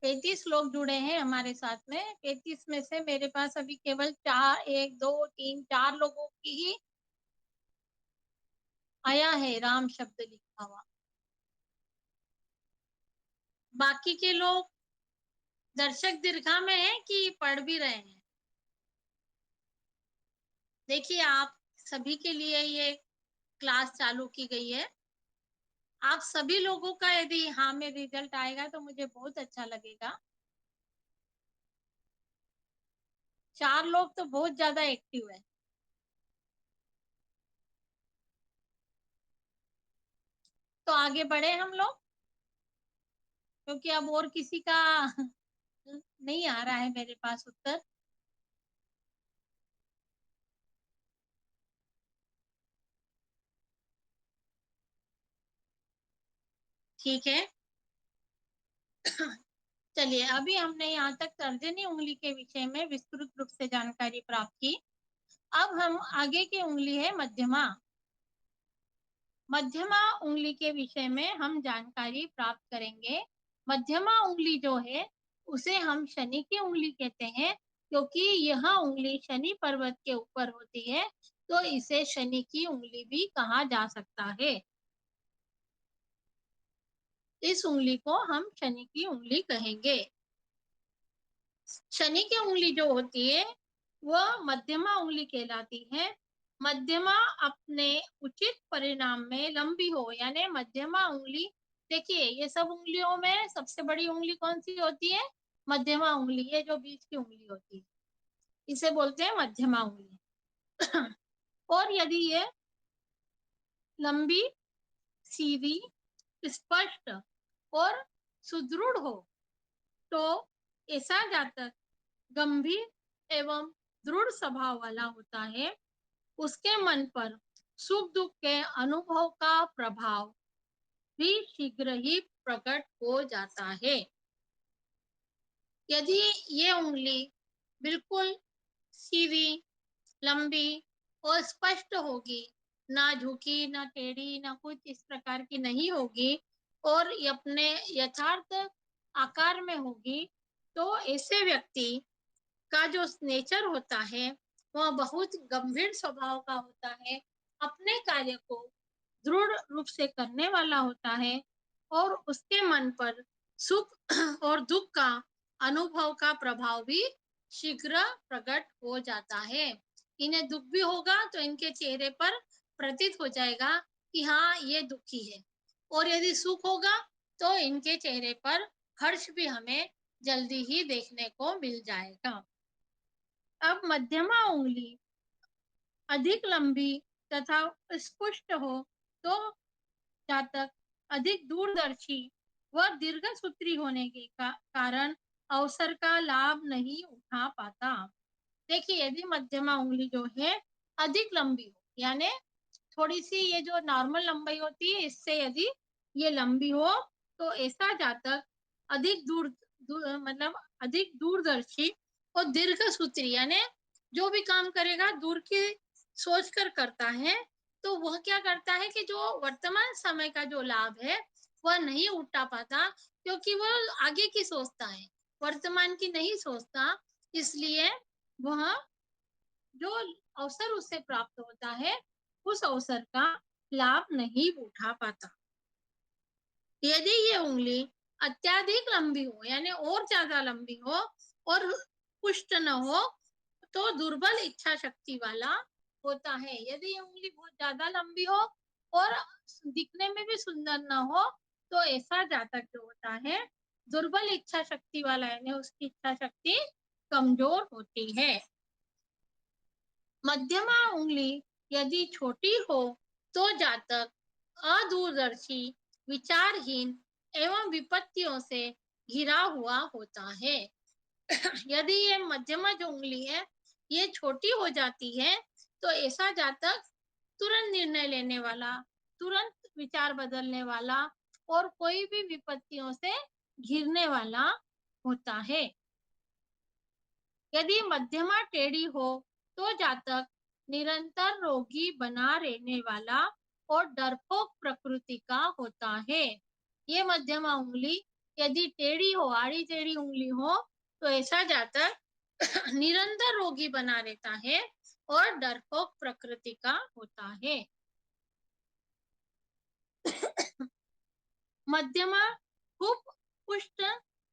35 लोग जुड़े हैं हमारे साथ में। 35 में से मेरे पास अभी केवल 4, 1, 2, 3, 4 लोगों की ही आया है राम शब्द लिखा हुआ। बाकी के लोग दर्शक दीर्घा में है कि पढ़ भी रहे हैं। देखिए, आप सभी के लिए ये क्लास चालू की गई है। आप सभी लोगों का यदि हाँ में रिजल्ट आएगा तो मुझे बहुत अच्छा लगेगा। 4 लोग तो बहुत ज्यादा एक्टिव है। तो आगे बढ़े हम लोग, क्योंकि अब और किसी का नहीं आ रहा है मेरे पास उत्तर। ठीक है, चलिए अभी हमने यहाँ तक तर्जनी उंगली के विषय में विस्तृत रूप से जानकारी प्राप्त की। अब हम आगे की उंगली है मध्यमा। मध्यमा उंगली के विषय में हम जानकारी प्राप्त करेंगे। मध्यमा उंगली जो है उसे हम शनि की उंगली कहते हैं, क्योंकि यह उंगली शनि पर्वत के ऊपर होती है, तो इसे शनि की उंगली भी कहा जा सकता है। इस उंगली को हम शनि की उंगली कहेंगे। शनि की उंगली जो होती है वह मध्यमा उंगली कहलाती है। मध्यमा अपने उचित परिणाम में लंबी हो, यानी मध्यमा उंगली, देखिए ये सब उंगलियों में सबसे बड़ी उंगली कौन सी होती है? मध्यमा उंगली, ये जो बीच की उंगली होती है इसे बोलते हैं मध्यमा उंगली। और यदि ये लंबी, सीधी, स्पष्ट और सुदृढ़ हो तो ऐसा जातक गंभीर एवं दृढ़ स्वभाव वाला होता है। उसके मन पर सुख दुख के अनुभव का प्रभाव भी शीघ्र ही प्रकट हो जाता है। यदि ये उंगली बिल्कुल सीधी, लंबी और स्पष्ट होगी, ना झुकी, ना टेढ़ी, ना कुछ इस प्रकार की नहीं होगी और ये अपने यथार्थ आकार में होगी, तो ऐसे व्यक्ति का जो नेचर होता है वह बहुत गंभीर स्वभाव का होता है, अपने कार्य को दृढ़ रूप से करने वाला होता है और उसके मन पर सुख और दुख का अनुभव का प्रभाव भी शीघ्र प्रकट हो जाता है। इन्हें दुख भी होगा तो इनके चेहरे पर प्रतीत हो जाएगा कि हाँ ये दुखी है, और यदि सुख होगा तो इनके चेहरे पर हर्ष भी हमें जल्दी ही देखने को मिल जाएगा। अब मध्यमा उंगली अधिक लंबी तथा स्पष्ट हो तो जातक अधिक दूरदर्शी व दीर्घसूत्री होने के कारण अवसर का लाभ नहीं उठा पाता। देखिए, यदि मध्यमा उंगली जो है अधिक लंबी हो, यानी थोड़ी सी ये जो नॉर्मल लंबाई होती है इससे यदि ये लंबी हो, तो ऐसा जातक अधिक मतलब अधिक दूरदर्शी और दीर्घसूत्री, यानी जो भी काम करेगा दूर की सोच कर करता है, तो वह क्या करता है कि जो वर्तमान समय का जो लाभ है वह नहीं उठा पाता, क्योंकि वह आगे की सोचता है, वर्तमान की नहीं सोचता। इसलिए वह जो अवसर उससे प्राप्त होता है उस अवसर का लाभ नहीं उठा पाता। यदि ये उंगली अत्यधिक लंबी हो, यानी और ज्यादा लंबी हो और पुष्ट न हो, तो दुर्बल इच्छा शक्ति वाला होता है। यदि ये उंगली बहुत ज्यादा लंबी हो और दिखने में भी सुंदर न हो, तो ऐसा जातक जो होता है दुर्बल इच्छा शक्ति वाला, यानी उसकी इच्छा शक्ति कमजोर होती है। मध्यमा उंगली यदि छोटी हो तो जातक अदूरदर्शी, विचारहीन एवं विपत्तियों से घिरा हुआ होता है। यदि ये मध्यमा जो उंगली है ये छोटी हो जाती है, तो ऐसा जातक तुरंत निर्णय लेने वाला, तुरंत विचार बदलने वाला और कोई भी विपत्तियों से घिरने वाला होता है। यदि मध्यमा टेढ़ी हो तो जातक निरंतर रोगी बना रहने वाला और डरपोक प्रकृति का होता है। ये मध्यमा उंगली यदि टेढ़ी हो, आड़ी टेढ़ी उंगली हो, तो ऐसा जातक निरंतर रोगी बना रहता है और डरपोक प्रकृति का होता है। मध्यमा खूब पुष्ट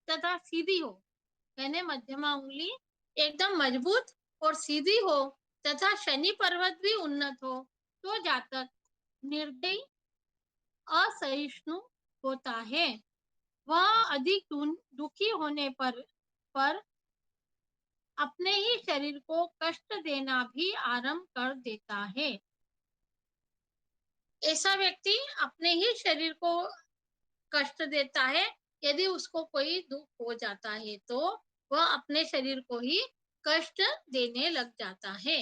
तथा सीधी हो, यानी मध्यमा उंगली एकदम मजबूत और सीधी हो तथा शनि पर्वत भी उन्नत हो, तो जातक निर्दयी, असहिष्णु होता है। वह अधिक दुखी होने पर अपने ही शरीर को कष्ट देना भी आरंभ कर देता है। ऐसा व्यक्ति अपने ही शरीर को कष्ट देता है। यदि उसको कोई दुख हो जाता है तो वह अपने शरीर को ही कष्ट देने लग जाता है।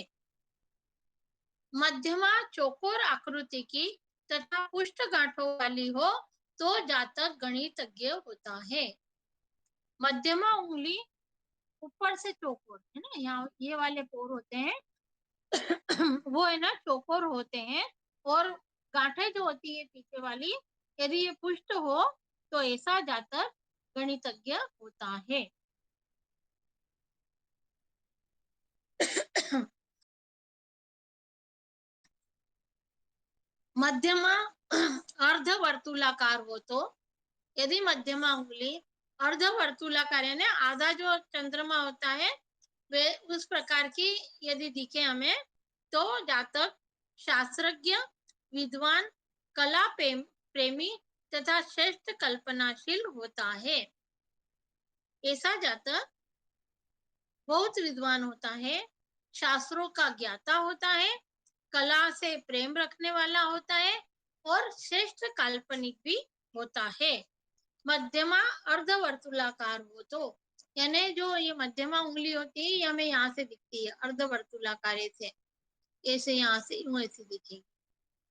मध्यमा चौकोर आकृति की तथा पुष्ट गांठों वाली हो तो जातक गणितज्ञ होता है। मध्यमा उंगली ऊपर से चौकोर है ना, यहाँ ये वाले पोर होते हैं वो है ना चौकोर होते हैं, और गांठें जो होती है पीछे वाली, यदि ये पुष्ट हो तो ऐसा जातक गणितज्ञ होता है। मध्यमा अर्ध वर्तुलाकार हो तो, यदि मध्यमा उंगली अर्ध वर्तुलाकार यानी आधा जो चंद्रमा होता है वे उस प्रकार की यदि दिखे हमें, तो जातक शास्त्रज्ञ, विद्वान, कला प्रेमी तथा श्रेष्ठ कल्पनाशील होता है। ऐसा जातक बहुत विद्वान होता है, शास्त्रों का ज्ञाता होता है, कला से प्रेम रखने वाला होता है और श्रेष्ठ काल्पनिक भी होता है। मध्यमा अर्धवर्तुलाकार हो तो, यानी जो ये मध्यमा उंगली होती है ये हमें यहाँ से दिखती है अर्धवर्तुलाकार, ऐसे यहाँ से ऐसे दिखेगी,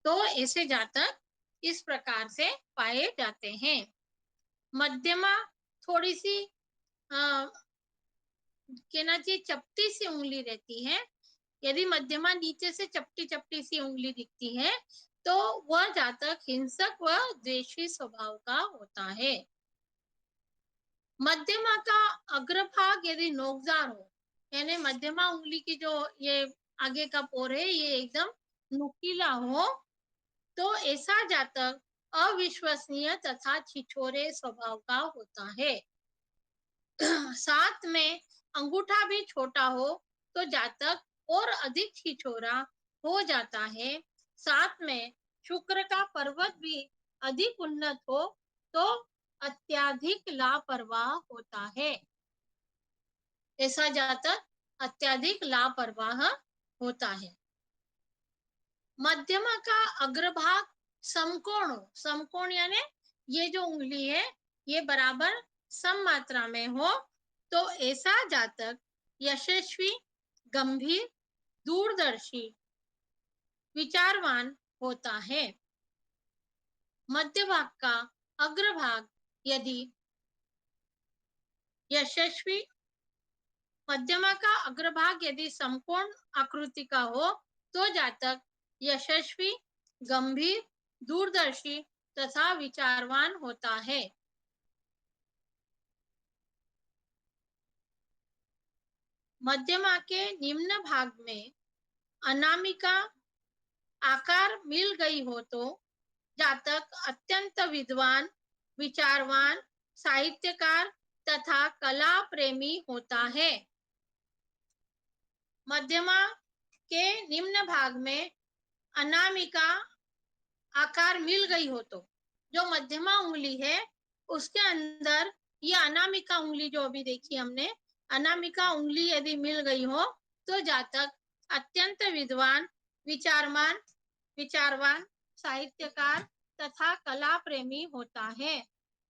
तो ऐसे जातक इस प्रकार से पाए जाते हैं। मध्यमा थोड़ी सी कहना चाहिए चपटी सी उंगली रहती है, यदि मध्यमा नीचे से चपटी-चपटी सी उंगली दिखती है, तो वह जातक हिंसक व द्वेषी स्वभाव का होता है। मध्यमा का अग्रभाग यदि नोकदार हो, यानी मध्यमा उंगली की जो ये आगे का पोर है, ये एकदम नुकीला हो, तो ऐसा जातक अविश्वसनीय तथा छिछोरे स्वभाव का होता है। साथ में अंगूठा भी छोटा हो तो जातक और अधिक छिछोरा हो जाता है। साथ में शुक्र का पर्वत भी अधिक उन्नत हो तो अत्यधिक लापरवाह होता है। ऐसा जातक अत्यधिक लापरवाह होता है। मध्यमा का अग्रभाग समकोण हो, समकोण यानी ये जो उंगली है ये बराबर सम मात्रा में हो, तो ऐसा जातक यशस्वी, गंभीर, दूरदर्शी, विचारवान होता है। मध्य भाग का अग्रभाग यदि यशस्वी मध्यमा का अग्रभाग यदि समकोण आकृति का हो तो जातक यशस्वी, गंभीर, दूरदर्शी तथा विचारवान होता है। मध्यमा के निम्न भाग में अनामिका आकार मिल गई हो तो जातक अत्यंत विद्वान, विचारवान, साहित्यकार तथा कला प्रेमी होता है। मध्यमा के निम्न भाग में अनामिका आकार मिल गई हो तो जो मध्यमा उंगली है उसके अंदर ये अनामिका उंगली जो अभी देखी हमने, अनामिका उंगली यदि मिल गई हो तो जातक अत्यंत विद्वान, विचारवान, साहित्यकार तथा कला प्रेमी होता है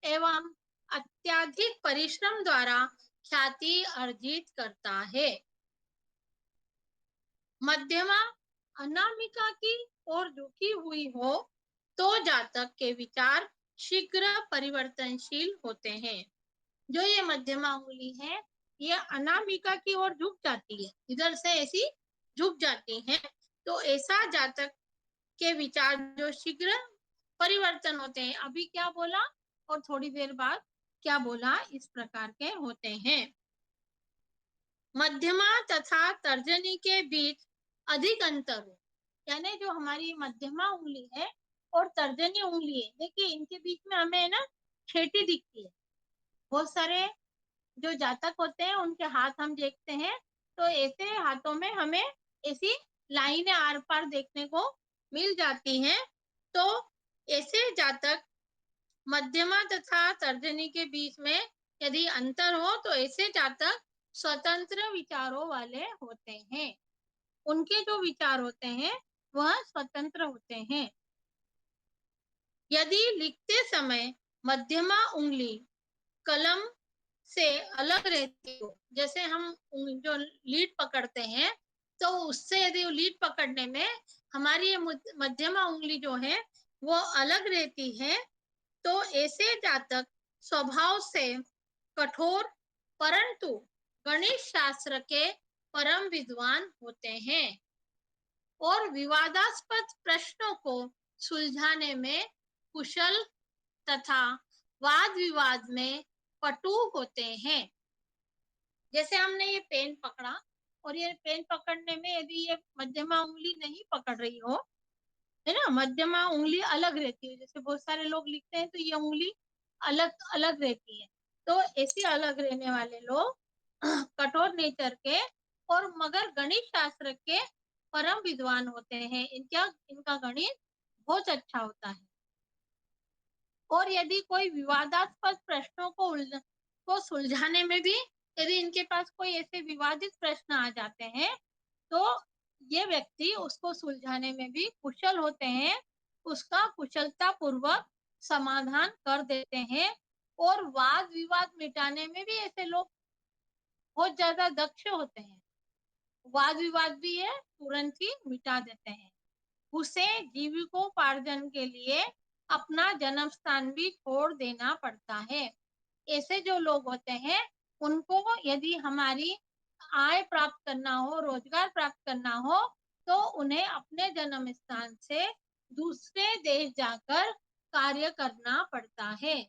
एवं अत्यधिक परिश्रम द्वारा ख्याति अर्जित करता है। मध्यमा अनामिका की ओर झुकी हुई हो तो जातक के विचार शीघ्र परिवर्तनशील होते हैं। जो ये मध्यमा उंगली है ये अनामिका की ओर झुक जाती है, इधर से ऐसी झुक जाती है, तो ऐसा जातक के विचार जो शीघ्र परिवर्तन होते हैं, अभी क्या बोला और थोड़ी देर बाद क्या बोला, इस प्रकार के होते हैं। मध्यमा तथा तर्जनी के बीच अधिक अंतर हो, यानी जो हमारी मध्यमा उंगली है और तर्जनी उंगली है, देखिए इनके बीच में हमें ना छेटी दिखती है। बहुत सारे जो जातक होते हैं उनके हाथ हम देखते हैं तो ऐसे हाथों में हमें ऐसी लाइनें आर पार देखने को मिल जाती हैं। तो ऐसे जातक मध्यमा तथा तर्जनी के बीच में यदि अंतर हो तो ऐसे जातक स्वतंत्र विचारों वाले होते हैं। उनके जो विचार होते हैं वह स्वतंत्र होते हैं। यदि लिखते समय मध्यमा उंगली कलम से अलग रहती हो, जैसे हम जो लीड पकड़ते हैं तो उससे यदि लीड पकड़ने में हमारी ये मध्यमा उंगली जो है वो अलग रहती है, तो ऐसे जातक स्वभाव से कठोर परंतु गणित शास्त्र के परम विद्वान होते हैं और विवादास्पद प्रश्नों को सुलझाने में कुशल तथा वाद विवाद में पटु होते हैं। जैसे हमने ये पेन पकड़ा और ये पेन पकड़ने में यदि ये मध्यमा उंगली नहीं पकड़ रही हो, है ना, मध्यमा उंगली अलग रहती है, जैसे बहुत सारे लोग लिखते हैं तो ये उंगली अलग अलग रहती है, तो ऐसे अलग रहने वाले लोग कठोर नेचर के और मगर गणित शास्त्र के परम विद्वान होते हैं। इनका गणित बहुत अच्छा होता है। और यदि कोई विवादास्पद प्रश्नों को सुलझाने में भी यदि इनके पास कोई ऐसे विवादित प्रश्न आ जाते हैं तो ये व्यक्ति उसको सुलझाने में भी कुशल होते हैं, उसका कुशलता पूर्वक समाधान कर देते हैं और वाद विवाद मिटाने में भी ऐसे लोग बहुत ज्यादा दक्ष होते हैं। वाद विवाद भी है तुरंत ही मिटा देते हैं। उसे जीविकोपार्जन के लिए अपना जन्म स्थान भी छोड़ देना पड़ता है। ऐसे जो लोग होते हैं उनको यदि हमारी आय प्राप्त करना हो, रोजगार प्राप्त करना हो, तो उन्हें अपने जन्म स्थान से दूसरे देश जाकर कार्य करना पड़ता है,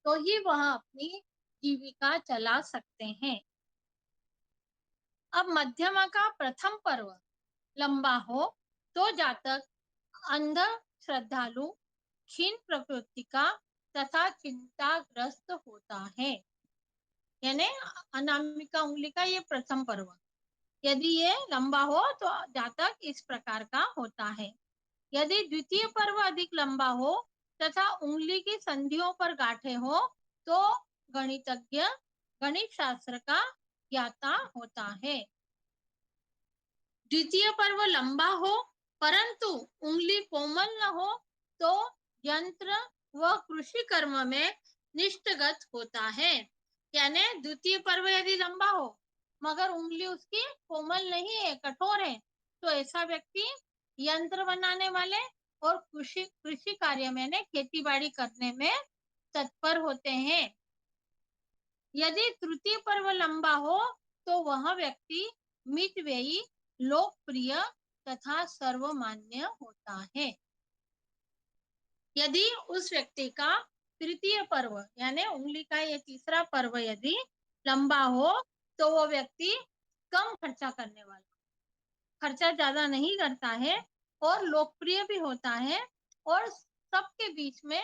तो ही वह अपनी जीविका चला सकते हैं। अब मध्यमा का प्रथम पर्व लंबा हो तो जातक अंध, श्रद्धालु, क्षीण प्रकृति का तथा चिंताग्रस्त होता है। यानी अनामिका उंगली का ये प्रथम पर्व यदि ये लंबा हो तो जातक इस प्रकार का होता है। यदि द्वितीय पर्व अधिक लंबा हो तथा उंगली की संधियों पर गांठें हो तो गणितज्ञ गणित शास्त्र का ज्ञाता होता है। द्वितीय पर्व लंबा हो परंतु उंगली कोमल न हो तो यंत्र व कृषि कर्म में निष्ठगत होता है। यानी द्वितीय पर्व यदि लंबा हो मगर उंगली उसकी कोमल नहीं है, कठोर है, तो ऐसा व्यक्ति यंत्र बनाने वाले और कृषि कार्य में खेती बाड़ी करने में तत्पर होते हैं। यदि तृतीय पर्व लंबा हो तो वह व्यक्ति मितव्ययी, लोकप्रिय तथा सर्वमान्य होता है। यदि उस व्यक्ति का तृतीय पर्व यानी उंगली का ये तीसरा पर्व यदि लंबा हो तो वो व्यक्ति कम खर्चा करने वाला, खर्चा ज्यादा नहीं करता है और लोकप्रिय भी होता है और सबके बीच में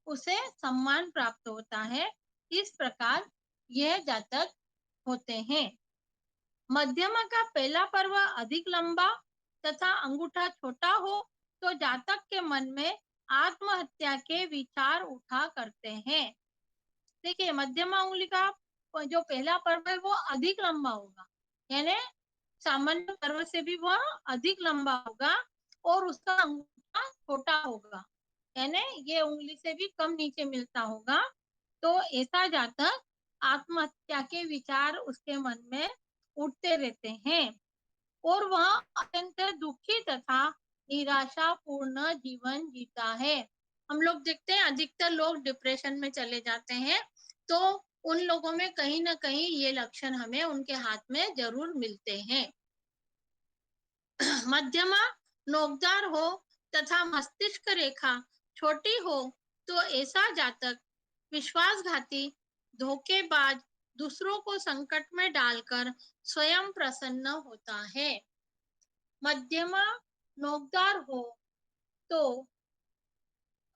उसे सम्मान प्राप्त होता है। इस प्रकार यह जातक होते हैं। मध्यमा का पहला पर्व अधिक लंबा तथा अंगूठा छोटा हो तो जातक के मन में आत्महत्या के विचार उठा करते हैं। देखिए मध्यमा उंगली का जो पहला पर्व है वो अधिक लंबा होगा, यानी सामान्य पर्व से भी वह अधिक लंबा होगा और उसका अंगूठा छोटा होगा, यानी ये उंगली से भी कम नीचे मिलता होगा। तो ऐसा जातक आत्महत्या के विचार उसके मन में उठते रहते हैं और वह अत्यंत दुखी तथा निराशापूर्ण जीवन जीता है। हम लोग देखते हैं अधिकतर लोग डिप्रेशन में चले जाते हैं, तो उन लोगों में कहीं ना कहीं ये लक्षण हमें उनके हाथ में जरूर मिलते हैं। मध्यमा नोकदार हो तथा मस्तिष्क रेखा छोटी हो तो ऐसा जातक विश्वासघाती, धोखेबाज, दूसरों को संकट में डालकर स्वयं प्रसन्न होता है। मध्यमा नोकदार हो तो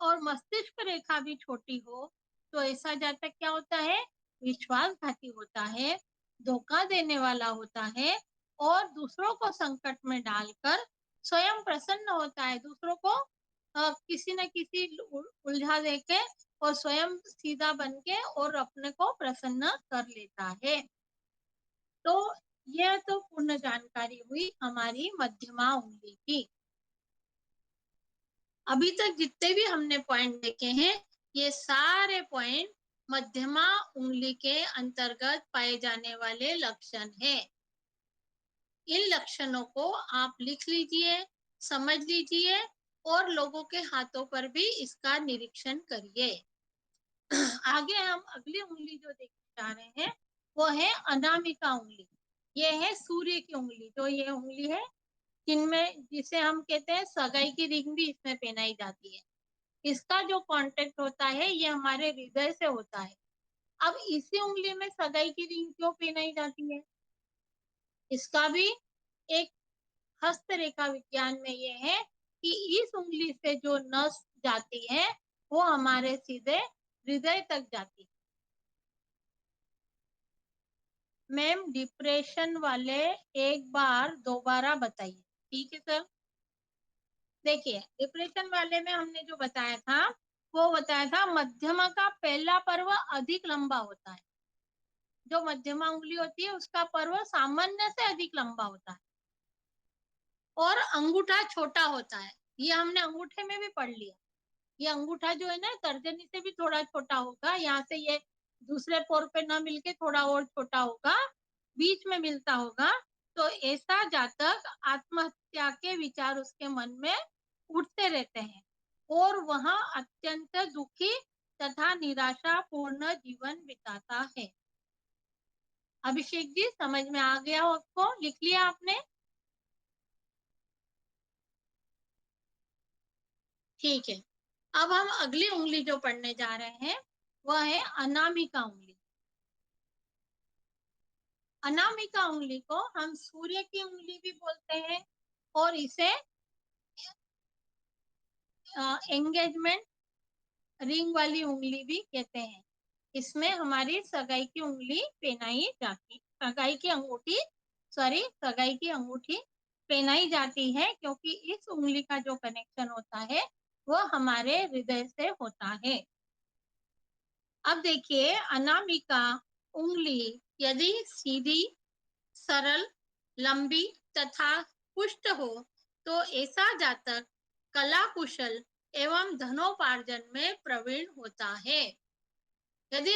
और मस्तिष्क रेखा भी छोटी हो तो ऐसा जातक क्या होता है, विश्वासघाती होता है, धोखा देने वाला होता है और दूसरों को संकट में डालकर स्वयं प्रसन्न होता है। दूसरों को किसी न किसी उलझा देके और स्वयं सीधा बन के और अपने को प्रसन्न कर लेता है। तो यह तो पूर्ण जानकारी हुई हमारी मध्यमा उंगली की। अभी तक जितने भी हमने पॉइंट देखे हैं ये सारे पॉइंट मध्यमा उंगली के अंतर्गत पाए जाने वाले लक्षण हैं। इन लक्षणों को आप लिख लीजिए, समझ लीजिए और लोगों के हाथों पर भी इसका निरीक्षण करिए। आगे हम अगली उंगली जो देखने जा रहे हैं वो है अनामिका उंगली। ये है सूर्य की उंगली, जो ये उंगली है जिनमें जिसे हम कहते हैं सगाई की रिंग भी इसमें पहनाई जाती है। इसका जो कांटेक्ट होता है ये हमारे हृदय से होता है। अब इसी उंगली में सगाई की रिंग क्यों पहनाई जाती है, इसका भी एक हस्तरेखा विज्ञान में ये है कि इस उंगली से जो नस जाती है वो हमारे सीधे हृदय तक जाती है। मैम डिप्रेशन वाले एक बार दोबारा बताइए, ठीक है सर। देखिए डिप्रेशन वाले में हमने जो बताया था वो बताया था मध्यमा का पहला पर्व अधिक लंबा होता है। जो मध्यमा उंगली होती है उसका पर्व सामान्य से अधिक लंबा होता है और अंगूठा छोटा होता है। ये हमने अंगूठे में भी पढ़ लिया। ये अंगूठा जो है ना तर्जनी से भी थोड़ा छोटा होगा, यहाँ से ये दूसरे पोर पे ना मिलके थोड़ा और छोटा होगा, बीच में मिलता होगा। तो ऐसा जातक आत्महत्या के विचार उसके मन में उठते रहते हैं और वह अत्यंत दुखी तथा निराशापूर्ण जीवन बिताता है। अभिषेक जी समझ में आ गया हो आपको? लिख लिया आपने? ठीक है। अब हम अगली उंगली जो पढ़ने जा रहे हैं वह है अनामिका उंगली। अनामिका उंगली को हम सूर्य की उंगली भी बोलते हैं और इसे एंगेजमेंट रिंग वाली उंगली भी कहते हैं। इसमें हमारी सगाई की उंगली पहनाई जाती, सगाई की अंगूठी सगाई की अंगूठी पहनाई जाती है, क्योंकि इस उंगली का जो कनेक्शन होता है वह हमारे हृदय से होता है। अब देखिए, अनामिका उंगली यदि सीधी, सरल, लंबी तथा पुष्ट हो तो ऐसा जातक कला कुशल एवं धनोपार्जन में प्रवीण होता है। यदि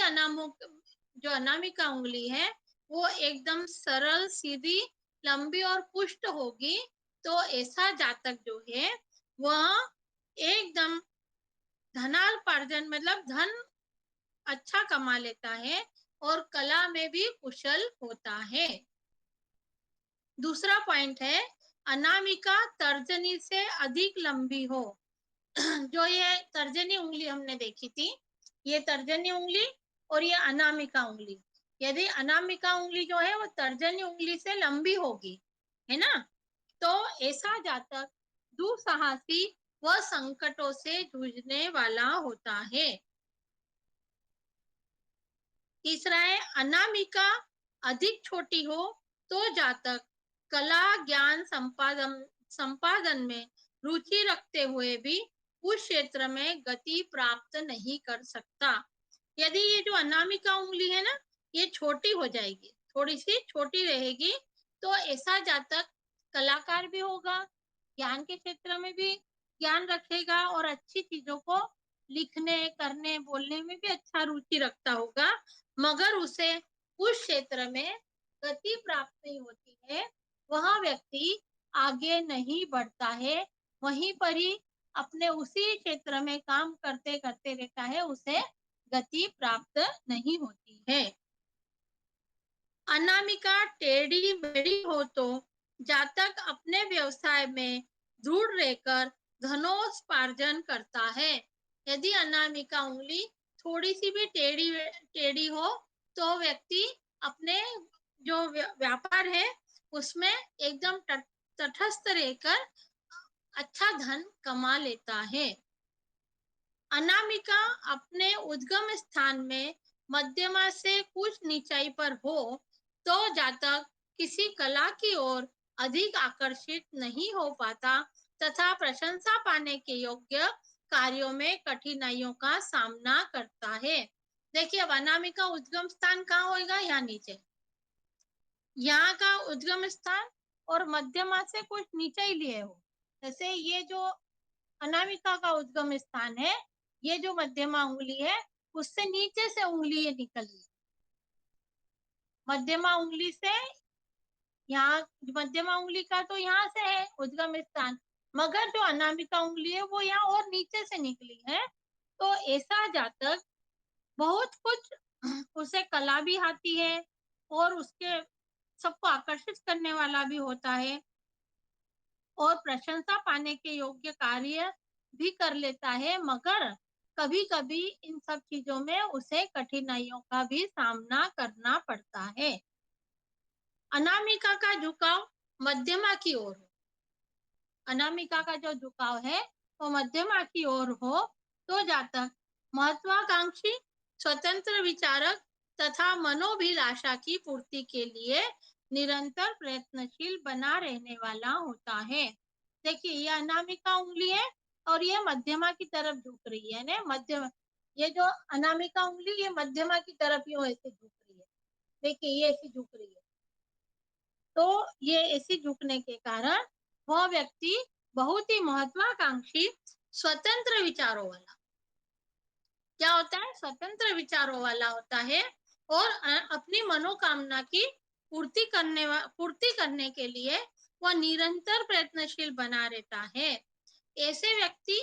जो अनामिका उंगली है वो एकदम सरल, सीधी, लंबी और पुष्ट होगी तो ऐसा जातक जो है वह एकदम धनार्जन मतलब धन अच्छा कमा लेता है और कला में भी कुशल होता है। दूसरा पॉइंट है, अनामिका तर्जनी से अधिक लंबी हो। जो ये तर्जनी उंगली हमने देखी थी, ये तर्जनी उंगली और ये अनामिका उंगली, यदि अनामिका उंगली जो है वो तर्जनी उंगली से लंबी होगी, है ना, तो ऐसा जातक दुस्साहसी व संकटों से जूझने वाला होता है। तीसरा है, अनामिका अधिक छोटी हो तो जातक कला ज्ञान संपादन में रुचि रखते हुए भी उस क्षेत्र में गति प्राप्त नहीं कर सकता। यदि ये जो अनामिका उंगली है ना, ये छोटी हो जाएगी, थोड़ी सी छोटी रहेगी, तो ऐसा जातक कलाकार भी होगा, ज्ञान के क्षेत्र में भी ज्ञान रखेगा और अच्छी चीजों को लिखने, करने, बोलने में भी अच्छा रुचि रखता होगा, मगर उसे उस क्षेत्र में गति प्राप्त नहीं होती है, वह व्यक्ति आगे नहीं बढ़ता है, वहीं पर ही अपने उसी क्षेत्र में काम करते करते रहता है, उसे गति प्राप्त नहीं होती है। अनामिका टेढ़ी मेढ़ी हो तो जातक अपने व्यवसाय में दृढ़ रहकर धनोपार्जन करता है। यदि अनामिका उंगली थोड़ी सी भी टेढ़ी हो तो व्यक्ति अपने जो व्यापार है उसमें एकदम तटस्थ रहकर अच्छा धन कमा लेता है। अनामिका अपने उद्गम स्थान में मध्यमा से कुछ नीचाई पर हो तो जातक किसी कला की ओर अधिक आकर्षित नहीं हो पाता तथा प्रशंसा पाने के योग्य कार्यों में कठिनाइयों का सामना करता है। देखिए, अब अनामिका उद्गम स्थान कहाँ होगा? यहाँ नीचे, यहाँ का उद्गम स्थान और मध्यमा से कुछ नीचे ही लिए हो। जैसे ये जो अनामिका का उद्गम स्थान है, ये जो मध्यमा उंगली है उससे नीचे से उंगली ये निकल रही है। मध्यमा उंगली से यहाँ, मध्यमा उंगली का तो यहाँ से है उद्गम स्थान, मगर जो अनामिका उंगली है वो यहाँ और नीचे से निकली है। तो ऐसा जातक बहुत कुछ उसे कला भी आती है और उसके सबको आकर्षित करने वाला भी होता है और प्रशंसा पाने के योग्य कार्य भी कर लेता है, मगर कभी-कभी इन सब चीजों में उसे कठिनाइयों का भी सामना करना पड़ता है। अनामिका का झुकाव मध्यमा की ओर हो, अनामिका का जो झुकाव है वो मध्यमा की ओर हो तो जातक महत्वाकांक्षी, स्वतंत्र विचारक तथा मनोभिलाषा की पूर्ति के लिए निरंतर प्रयत्नशील बना रहने वाला होता है। देखिए, ये अनामिका उंगली है और ये मध्यमा की तरफ झुक रही है ना, मध्यमा, ये जो अनामिका उंगली ये मध्यमा की तरफ यूं ऐसे झुक रही है। देखिए, ये ऐसी झुक रही है, तो ये ऐसी झुकने के कारण वह व्यक्ति बहुत ही महत्वाकांक्षी, स्वतंत्र विचारों वाला, क्या होता है? स्वतंत्र विचारों वाला होता है और अपनी मनोकामना की पूर्ति करने के लिए वह निरंतर प्रयत्नशील बना रहता है। ऐसे व्यक्ति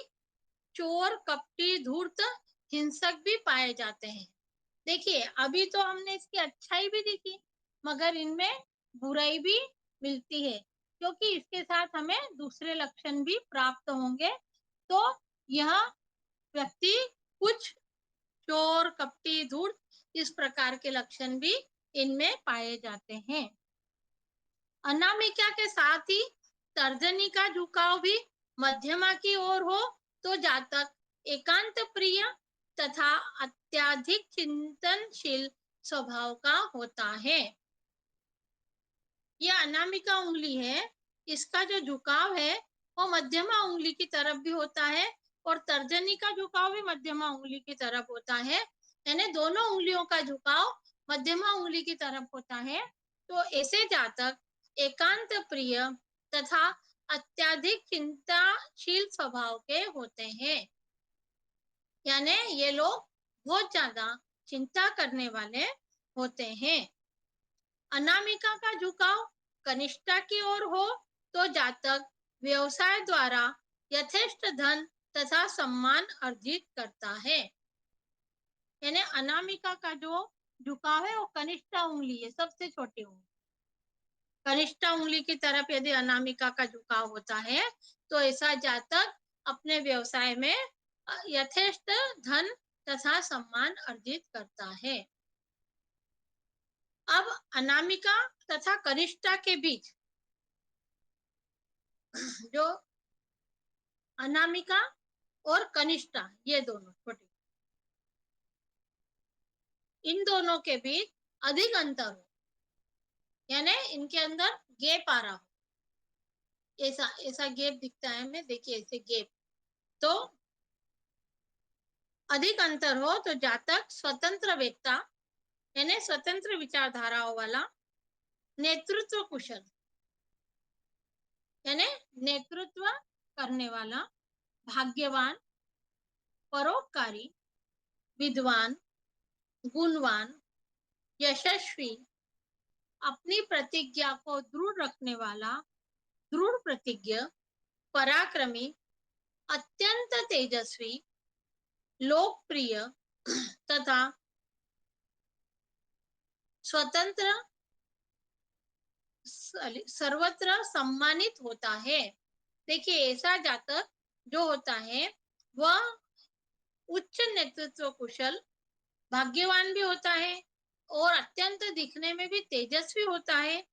चोर, कपटी, धूर्त, हिंसक भी पाए जाते हैं। देखिए, अभी तो हमने इसकी अच्छाई भी देखी, मगर इनमें बुराई भी मिलती है, क्योंकि इसके साथ हमें दूसरे लक्षण भी प्राप्त होंगे। तो यह व्यक्ति कुछ चोर, कपटी, धूर्त इस प्रकार के लक्षण भी इनमें पाए जाते हैं। अनामिका के साथ ही तर्जनी का झुकाव भी मध्यमा की ओर हो तो जातक एकांत प्रिय तथा अत्यधिक चिंतनशील स्वभाव का होता है। यह अनामिका उंगली है, इसका जो झुकाव है वो मध्यमा उंगली की तरफ भी होता है और तर्जनी का झुकाव भी मध्यमा उंगली की तरफ होता है, यानी दोनों उंगलियों का झुकाव मध्यमा उंगली की तरफ होता है। तो ऐसे जातक एकांत प्रिय तथा अत्यधिक चिंताशील स्वभाव के होते हैं, यानी ये लोग बहुत ज्यादा चिंता करने वाले होते हैं। अनामिका का झुकाव कनिष्ठा की ओर हो तो जातक व्यवसाय द्वारा यथेष्ट धन तथा सम्मान अर्जित करता है, यानी अनामिका का जो झुकाव है वो कनिष्ठा उंगली है, सबसे छोटी उंगली। कनिष्ठा उंगली की तरफ यदि अनामिका का झुकाव होता है तो ऐसा जातक अपने व्यवसाय में यथेष्ट धन तथा सम्मान अर्जित करता है। अब अनामिका तथा कनिष्ठा के बीच जो अनामिका और कनिष्ठा ये दोनों छोटे, इन दोनों के बीच अधिक अंतर हो, यानी इनके अंदर गैप आ रहा हो, ऐसा ऐसा गैप दिखता है हमें, देखिए ऐसे गैप, तो अधिक अंतर हो तो जातक स्वतंत्र वेत्ता यानी स्वतंत्र विचारधाराओं वाला, नेतृत्व कुशल यानी नेतृत्व करने वाला, भाग्यवान, परोपकारी, विद्वान, गुणवान, यशस्वी, अपनी प्रतिज्ञा को दृढ़ रखने वाला, दृढ़ प्रतिज्ञ, पराक्रमी, अत्यंत तेजस्वी, लोकप्रिय तथा स्वतंत्र सर्वत्र सम्मानित होता है। देखिए ऐसा जातक जो होता है वह उच्च नेतृत्व कुशल, भाग्यवान भी होता है और अत्यंत दिखने में भी तेजस्वी होता है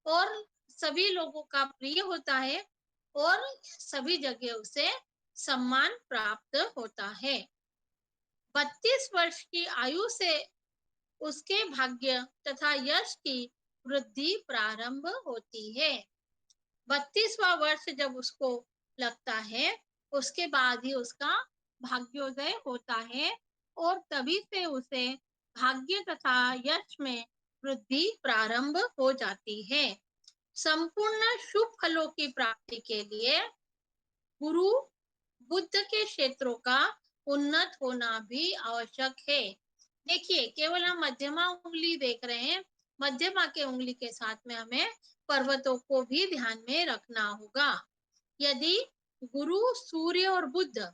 और सभी लोगों का प्रिय होता है और सभी जगह उसे सम्मान प्राप्त होता है। 32 वर्ष की आयु से उसके भाग्य तथा यश की वृद्धि प्रारंभ होती है। 32वां वर्ष जब उसको लगता है उसके बाद ही उसका भाग्योदय होता है और तभी से उसे भाग्य तथा यश में वृद्धि प्रारंभ हो जाती है। संपूर्ण शुभ फलों की प्राप्ति के लिए गुरु बुद्ध के क्षेत्रों का उन्नत होना भी आवश्यक है। देखिए केवल हम मध्यमा उंगली देख रहे हैं, मध्यमा के उंगली के साथ में हमें पर्वतों को भी ध्यान में रखना होगा। यदि गुरु सूर्य और बुद्ध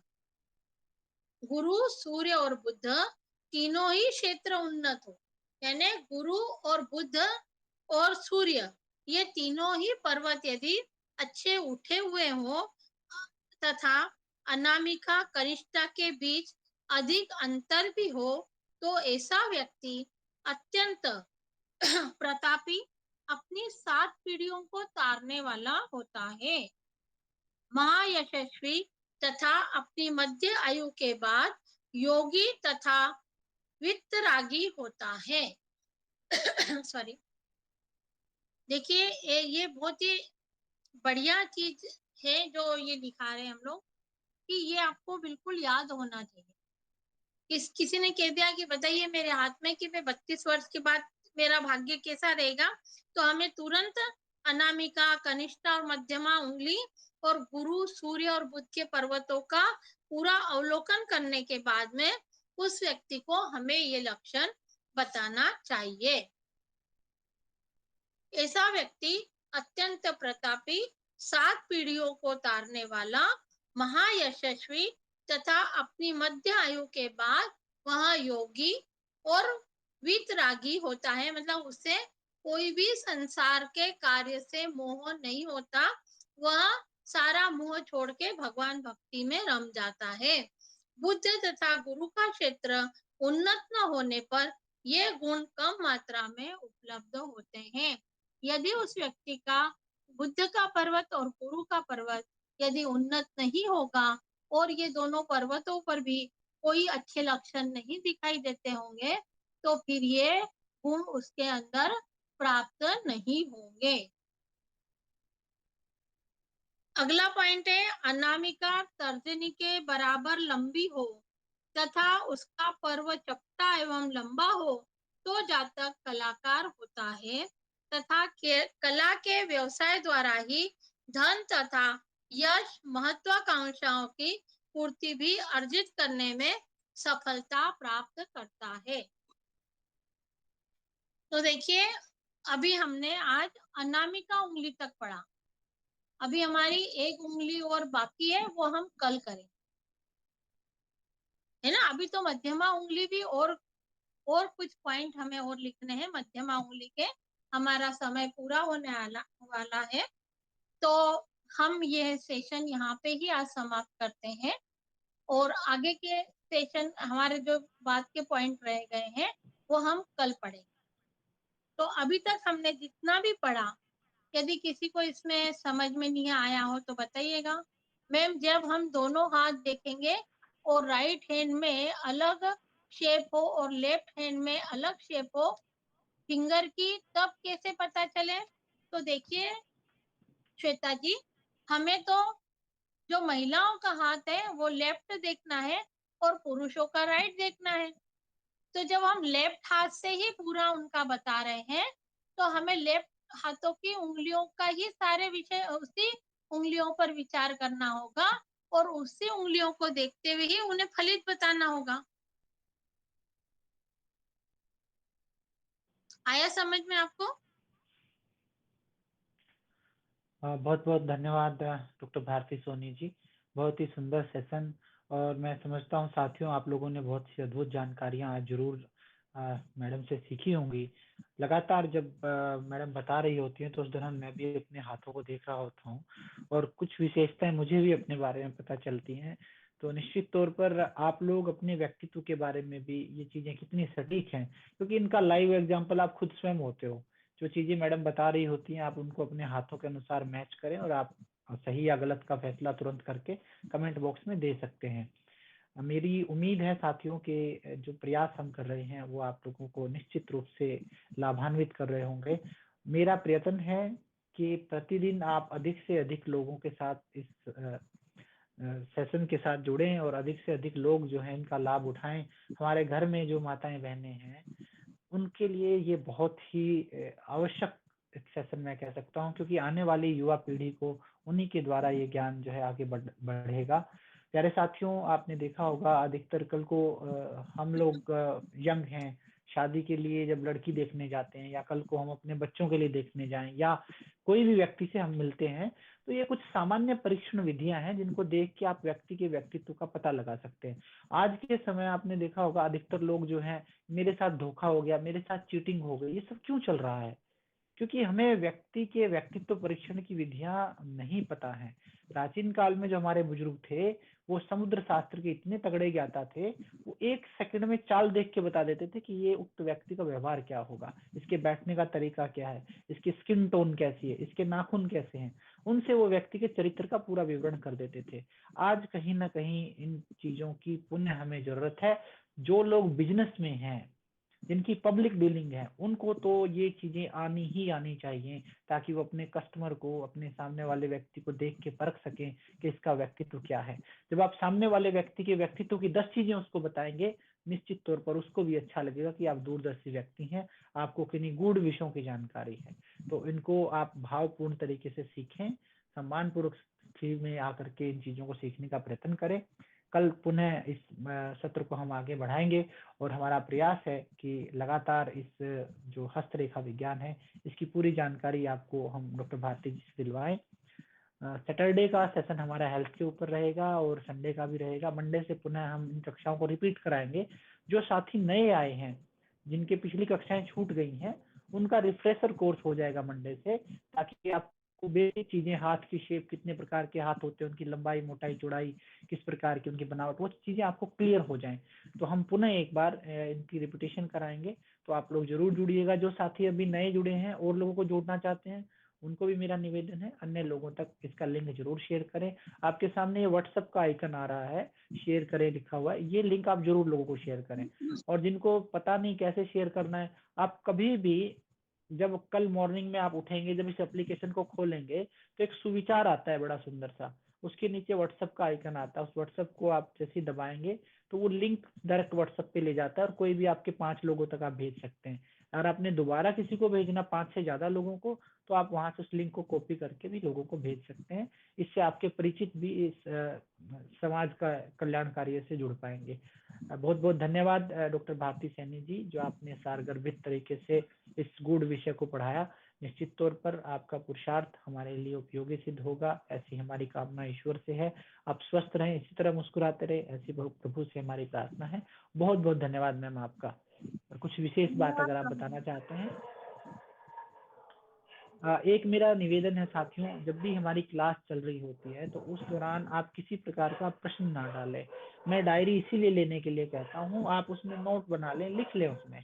तीनों ही क्षेत्र उन्नत हो, यानी गुरु और बुद्ध और सूर्य ये तीनों ही पर्वत यदि अच्छे उठे हुए हो तथा अनामिका कनिष्ठा के बीच अधिक अंतर भी हो तो ऐसा व्यक्ति अत्यंत प्रतापी, अपनी 7 पीढ़ियों को तारने वाला होता है, महायशस्वी तथा अपनी मध्य आयु के बाद योगी तथा वित्तरागी होता है। सॉरी, देखिए ये बहुत ही बढ़िया चीज है जो ये दिखा रहे हैं हम लोग कि ये आपको बिल्कुल याद होना चाहिए। किसी ने कह दिया कि बताइए मेरे हाथ में कि मैं 32 वर्ष के बाद मेरा भाग्य कैसा रहेगा, तो हमें तुरंत अनामिका, कनिष्ठा और मध्यमा उंगली और गुरु, सूर्य और बुध के पर्वतों का पूरा अवलोकन करने के बाद में उस व्यक्ति को हमें ये लक्षण बताना चाहिए। ऐसा व्यक्ति अत्यंत प्रतापी, 7 पीढ़ियों को तारने वाला, महायशस्वी तथा अपनी मध्य आयु के बाद वह योगी और वितरागी होता है, मतलब उसे कोई भी संसार के कार्य से मोह नहीं होता, वह सारा मोह छोड़ के भगवान भक्ति में रम जाता है। बुद्ध तथा गुरु का क्षेत्र उन्नत न होने पर ये गुण कम मात्रा में उपलब्ध होते हैं। यदि उस व्यक्ति का बुद्ध का पर्वत और गुरु का पर्वत यदि उन्नत नहीं होगा और ये दोनों पर्वतों पर भी कोई अच्छे लक्षण नहीं दिखाई देते होंगे, तो फिर ये गुण उसके अंदर प्राप्त नहीं होंगे। अगला पॉइंट है, अनामिका तर्जनी के बराबर लंबी हो तथा उसका पर्व चपटा एवं लंबा हो तो जातक कलाकार होता है तथा कला के व्यवसाय द्वारा ही धन तथा यश महत्वाकांक्षाओं की पूर्ति भी अर्जित करने में सफलता प्राप्त करता है। तो देखिए, अभी हमने आज अनामिका उंगली तक पढ़ा, अभी हमारी एक उंगली और बाकी है, वो हम कल करें, है ना। अभी तो मध्यमा उंगली भी और कुछ पॉइंट हमें और लिखने हैं मध्यमा उंगली के। हमारा समय पूरा होने वाला है, तो हम ये सेशन यहाँ पे ही आज समाप्त करते हैं और आगे के सेशन हमारे जो बात के पॉइंट रह गए हैं वो हम कल पढ़ेंगे। तो अभी तक हमने जितना भी पढ़ा, यदि किसी को इसमें समझ में नहीं आया हो तो बताइएगा। मैम, जब हम दोनों हाथ देखेंगे और राइट हैंड में अलग शेप हो और लेफ्ट हैंड में अलग शेप हो फिंगर की, तब कैसे पता चले? तो देखिए श्वेता जी, हमें तो जो महिलाओं का हाथ है वो लेफ्ट देखना है और पुरुषों का राइट देखना है। तो जब हम लेफ्ट हाथ से ही पूरा उनका बता रहे हैं, तो हमें लेफ्ट हाथों की उंगलियों का ही सारे विषय उसी उंगलियों पर विचार करना होगा और उसी उंगलियों को देखते हुए ही उन्हें फलित बताना होगा। आया समझ में आपको? बहुत बहुत धन्यवाद डॉक्टर भारती सोनी जी, बहुत ही सुंदर सेशन। और मैं समझता हूँ साथियों, आप लोगों ने बहुत सी अद्भुत जानकारियां आज जरूर मैडम से सीखी होंगी। लगातार जब मैडम बता रही होती हैं तो उस दौरान मैं भी अपने हाथों को देख रहा होता हूँ और कुछ विशेषताएं मुझे भी अपने बारे में पता चलती हैं। तो निश्चित तौर पर आप लोग अपने व्यक्तित्व के बारे में भी ये चीजें कितनी सटीक हैं, क्योंकि इनका लाइव एग्जाम्पल आप खुद स्वयं होते हो। जो चीजें मैडम बता रही होती हैं आप उनको अपने हाथों के अनुसार मैच करें और आप सही या गलत का फैसला तुरंत करके कमेंट बॉक्स में दे सकते हैं। मेरी उम्मीद है साथियों के जो प्रयास हम कर रहे हैं वो आप लोगों को निश्चित रूप से लाभान्वित कर रहे होंगे। मेरा प्रयत्न है कि प्रतिदिन आप अधिक से अधिक लोगों के साथ इस सेशन के साथ जुड़ें और अधिक से अधिक लोग जो हैं इनका लाभ उठाएं। हमारे घर में जो माताएं बहनें हैं उनके लिए ये बहुत ही आवश्यक सेशन मैं कह सकता हूँ, क्योंकि आने वाली युवा पीढ़ी को उन्हीं के द्वारा ये ज्ञान जो है आगे बढ़ेगा। प्यारे साथियों, आपने देखा होगा अधिकतर कल को हम लोग यंग हैं, शादी के लिए जब लड़की देखने जाते हैं या कल को हम अपने बच्चों के लिए देखने जाएं या कोई भी व्यक्ति से हम मिलते हैं, तो ये कुछ सामान्य परीक्षण विधियां हैं जिनको देख के आप व्यक्ति के व्यक्तित्व का पता लगा सकते हैं। आज के समय आपने देखा होगा अधिकतर लोग जो हैं, मेरे साथ धोखा हो गया, मेरे साथ चीटिंग हो गई, ये सब क्यों चल रहा है? क्योंकि हमें व्यक्ति के व्यक्तित्व परीक्षण की विधियां नहीं पता है। प्राचीन काल में जो हमारे बुजुर्ग थे वो समुद्र शास्त्र के इतने तगड़े ज्ञाता थे, वो एक सेकंड में चाल देख के बता देते थे कि ये उक्त व्यक्ति का व्यवहार क्या होगा, इसके बैठने का तरीका क्या है, इसकी स्किन टोन कैसी है, इसके नाखून कैसे हैं। उनसे वो व्यक्ति के चरित्र का पूरा विवरण कर देते थे। आज कहीं ना कहीं इन चीजों की पुनः हमें जरूरत है। जो लोग बिजनेस में हैं, जिनकी पब्लिक डीलिंग है, उनको तो ये चीजें आनी ही आनी चाहिए, ताकि वो अपने कस्टमर को, अपने सामने वाले व्यक्ति को देख के परख सकें कि इसका व्यक्तित्व क्या है। जब आप सामने वाले व्यक्ति के व्यक्तित्व की 10 चीजें उसको बताएंगे, निश्चित तौर पर उसको भी अच्छा लगेगा कि आप दूरदर्शी व्यक्ति हैं, आपको किन्हीं गूढ़ विषयों की जानकारी है। तो इनको आप भावपूर्ण तरीके से सीखें, सम्मान पूर्वक में आकर के इन चीजों को सीखने का प्रयत्न करें। कल पुनः इस सत्र को हम आगे बढ़ाएंगे और हमारा प्रयास है कि लगातार इस जो हस्तरेखा विज्ञान है इसकी पूरी जानकारी आपको हम डॉक्टर भारती जी से दिलवाएं। सैटरडे का सेशन हमारा हेल्थ के ऊपर रहेगा और संडे का भी रहेगा। मंडे से पुनः हम इन कक्षाओं को रिपीट कराएंगे। जो साथी नए आए हैं, जिनके पिछली कक्षाएं छूट गई हैं, उनका रिफ्रेशर कोर्स हो जाएगा मंडे से, ताकि आपको बेसिक चीजें, हाथ की शेप, कितने प्रकार के हाथ होते हैं, उनकी लंबाई, मोटाई, चौड़ाई, किस प्रकार की उनकी बनावट, वो चीजें आपको क्लियर हो जाएं। तो हम पुनः एक बार इनकी रिपीटेशन कराएंगे। तो आप लोग जरूर जुड़िएगा। जो साथी अभी नए जुड़े हैं और लोगों को जोड़ना चाहते हैं, उनको भी मेरा निवेदन है, अन्य लोगों तक इसका लिंक जरूर शेयर करें। आपके सामने ये व्हाट्सएप का आइकन आ रहा है, शेयर करें लिखा हुआ है, ये लिंक आप जरूर लोगों को शेयर करें। और जिनको पता नहीं कैसे शेयर करना है, आप कभी भी जब कल मॉर्निंग में आप उठेंगे, जब इस एप्लीकेशन को खोलेंगे, तो एक सुविचार आता है बड़ा सुंदर सा, उसके नीचे व्हाट्सएप का आइकन आता है। उस व्हाट्सएप को आप जैसे ही दबाएंगे तो वो लिंक डायरेक्ट व्हाट्सएप पे ले जाता है, और कोई भी आपके 5 लोगों तक आप भेज सकते हैं। अगर आपने दोबारा किसी को भेजना 5 से ज्यादा लोगों को, तो आप वहां से उस लिंक को कॉपी करके भी लोगों को भेज सकते हैं। इससे आपके परिचित भी इस समाज का कल्याण कार्य से जुड़ पाएंगे। बहुत बहुत धन्यवाद डॉक्टर भारती सैनी जी, जो आपने सारगर्भित तरीके से इस गूढ़ विषय को पढ़ाया। निश्चित तौर पर आपका पुरुषार्थ हमारे लिए उपयोगी सिद्ध होगा, ऐसी हमारी कामना ईश्वर से है। आप स्वस्थ रहें, इसी तरह मुस्कुराते रहे, ऐसी प्रभु से हमारी प्रार्थना है। बहुत बहुत धन्यवाद मैम आपका। और कुछ विशेष बात अगर आप बताना चाहते हैं? एक मेरा निवेदन है साथियों, जब भी हमारी क्लास चल रही होती है तो उस दौरान आप किसी प्रकार का प्रश्न ना डालें। मैं डायरी इसीलिए लेने के लिए कहता हूँ, आप उसमें नोट बना लें, लिख लें उसमें,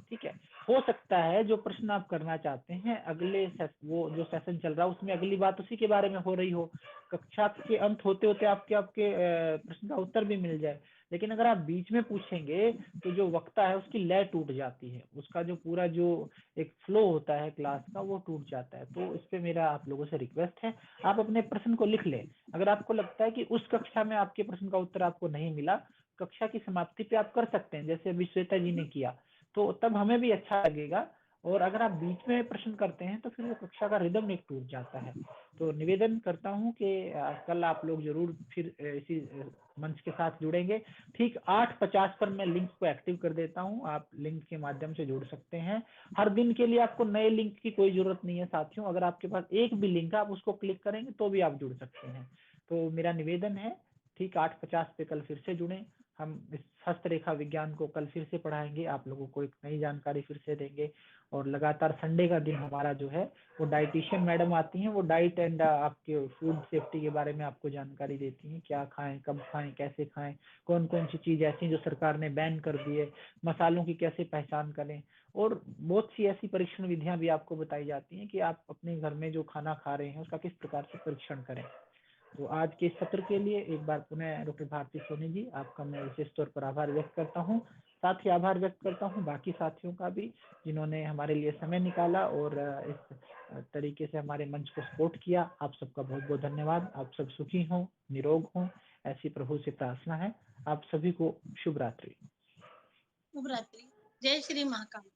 ठीक है। हो सकता है जो प्रश्न आप करना चाहते हैं अगले वो जो सेशन चल रहा है उसमें अगली बात उसी के बारे में हो रही हो, कक्षा के अंत होते होते आपके आपके प्रश्न का उत्तर भी मिल जाए। लेकिन अगर आप बीच में पूछेंगे तो जो वक्ता है उसकी लय टूट जाती है, उसका जो पूरा जो एक फ्लो होता है क्लास का वो टूट जाता है। तो इस पे मेरा आप लोगों से रिक्वेस्ट है, आप अपने प्रश्न को लिख लें। अगर आपको लगता है कि उस कक्षा में आपके प्रश्न का उत्तर आपको नहीं मिला, कक्षा की समाप्ति पे आप कर सकते हैं, जैसे अभी श्वेता जी ने किया, तो तब हमें भी अच्छा लगेगा। और अगर आप बीच में प्रश्न करते हैं तो फिर वो कक्षा का रिदम एक टूट जाता है। तो निवेदन करता हूं कि कल आप लोग जरूर फिर इसी मंच के साथ जुड़ेंगे। ठीक 8:50 पर मैं लिंक को एक्टिव कर देता हूं, आप लिंक के माध्यम से जुड़ सकते हैं। हर दिन के लिए आपको नए लिंक की कोई जरूरत नहीं है साथियों, अगर आपके पास एक भी लिंक है आप उसको क्लिक करेंगे तो भी आप जुड़ सकते हैं। तो मेरा निवेदन है, ठीक 8:50 पे कल फिर से जुड़ें। हम इस हस्तरेखा विज्ञान को कल फिर से पढ़ाएंगे, आप लोगों को एक नई जानकारी फिर से देंगे। और लगातार संडे का दिन हमारा जो है वो डाइटिशियन मैडम आती हैं, वो डाइट एंड आपके फूड सेफ्टी के बारे में आपको जानकारी देती हैं, क्या खाएं, कब खाएं, कैसे खाएं, कौन कौन सी चीज ऐसी जो सरकार ने बैन कर दी है, मसालों की कैसे पहचान करें। और बहुत सी ऐसी परीक्षण विधियां भी आपको बताई जाती हैं कि आप अपने घर में जो खाना खा रहे हैं उसका किस प्रकार से परीक्षण करें। तो आज के सत्र के लिए एक बार पुनः डॉक्टर भारती सोनी जी, आपका मैं विशेष तौर पर आभार व्यक्त करता हूँ। साथ ही आभार व्यक्त करता हूँ बाकी साथियों का भी, जिन्होंने हमारे लिए समय निकाला और इस तरीके से हमारे मंच को सपोर्ट किया। आप सबका बहुत बहुत धन्यवाद। आप सब सुखी हों, निरोग हों, ऐसी प्रभु से प्रार्थना है। आप सभी को शुभ रात्रि। शुभ रात्रि। जय श्री महाकाल।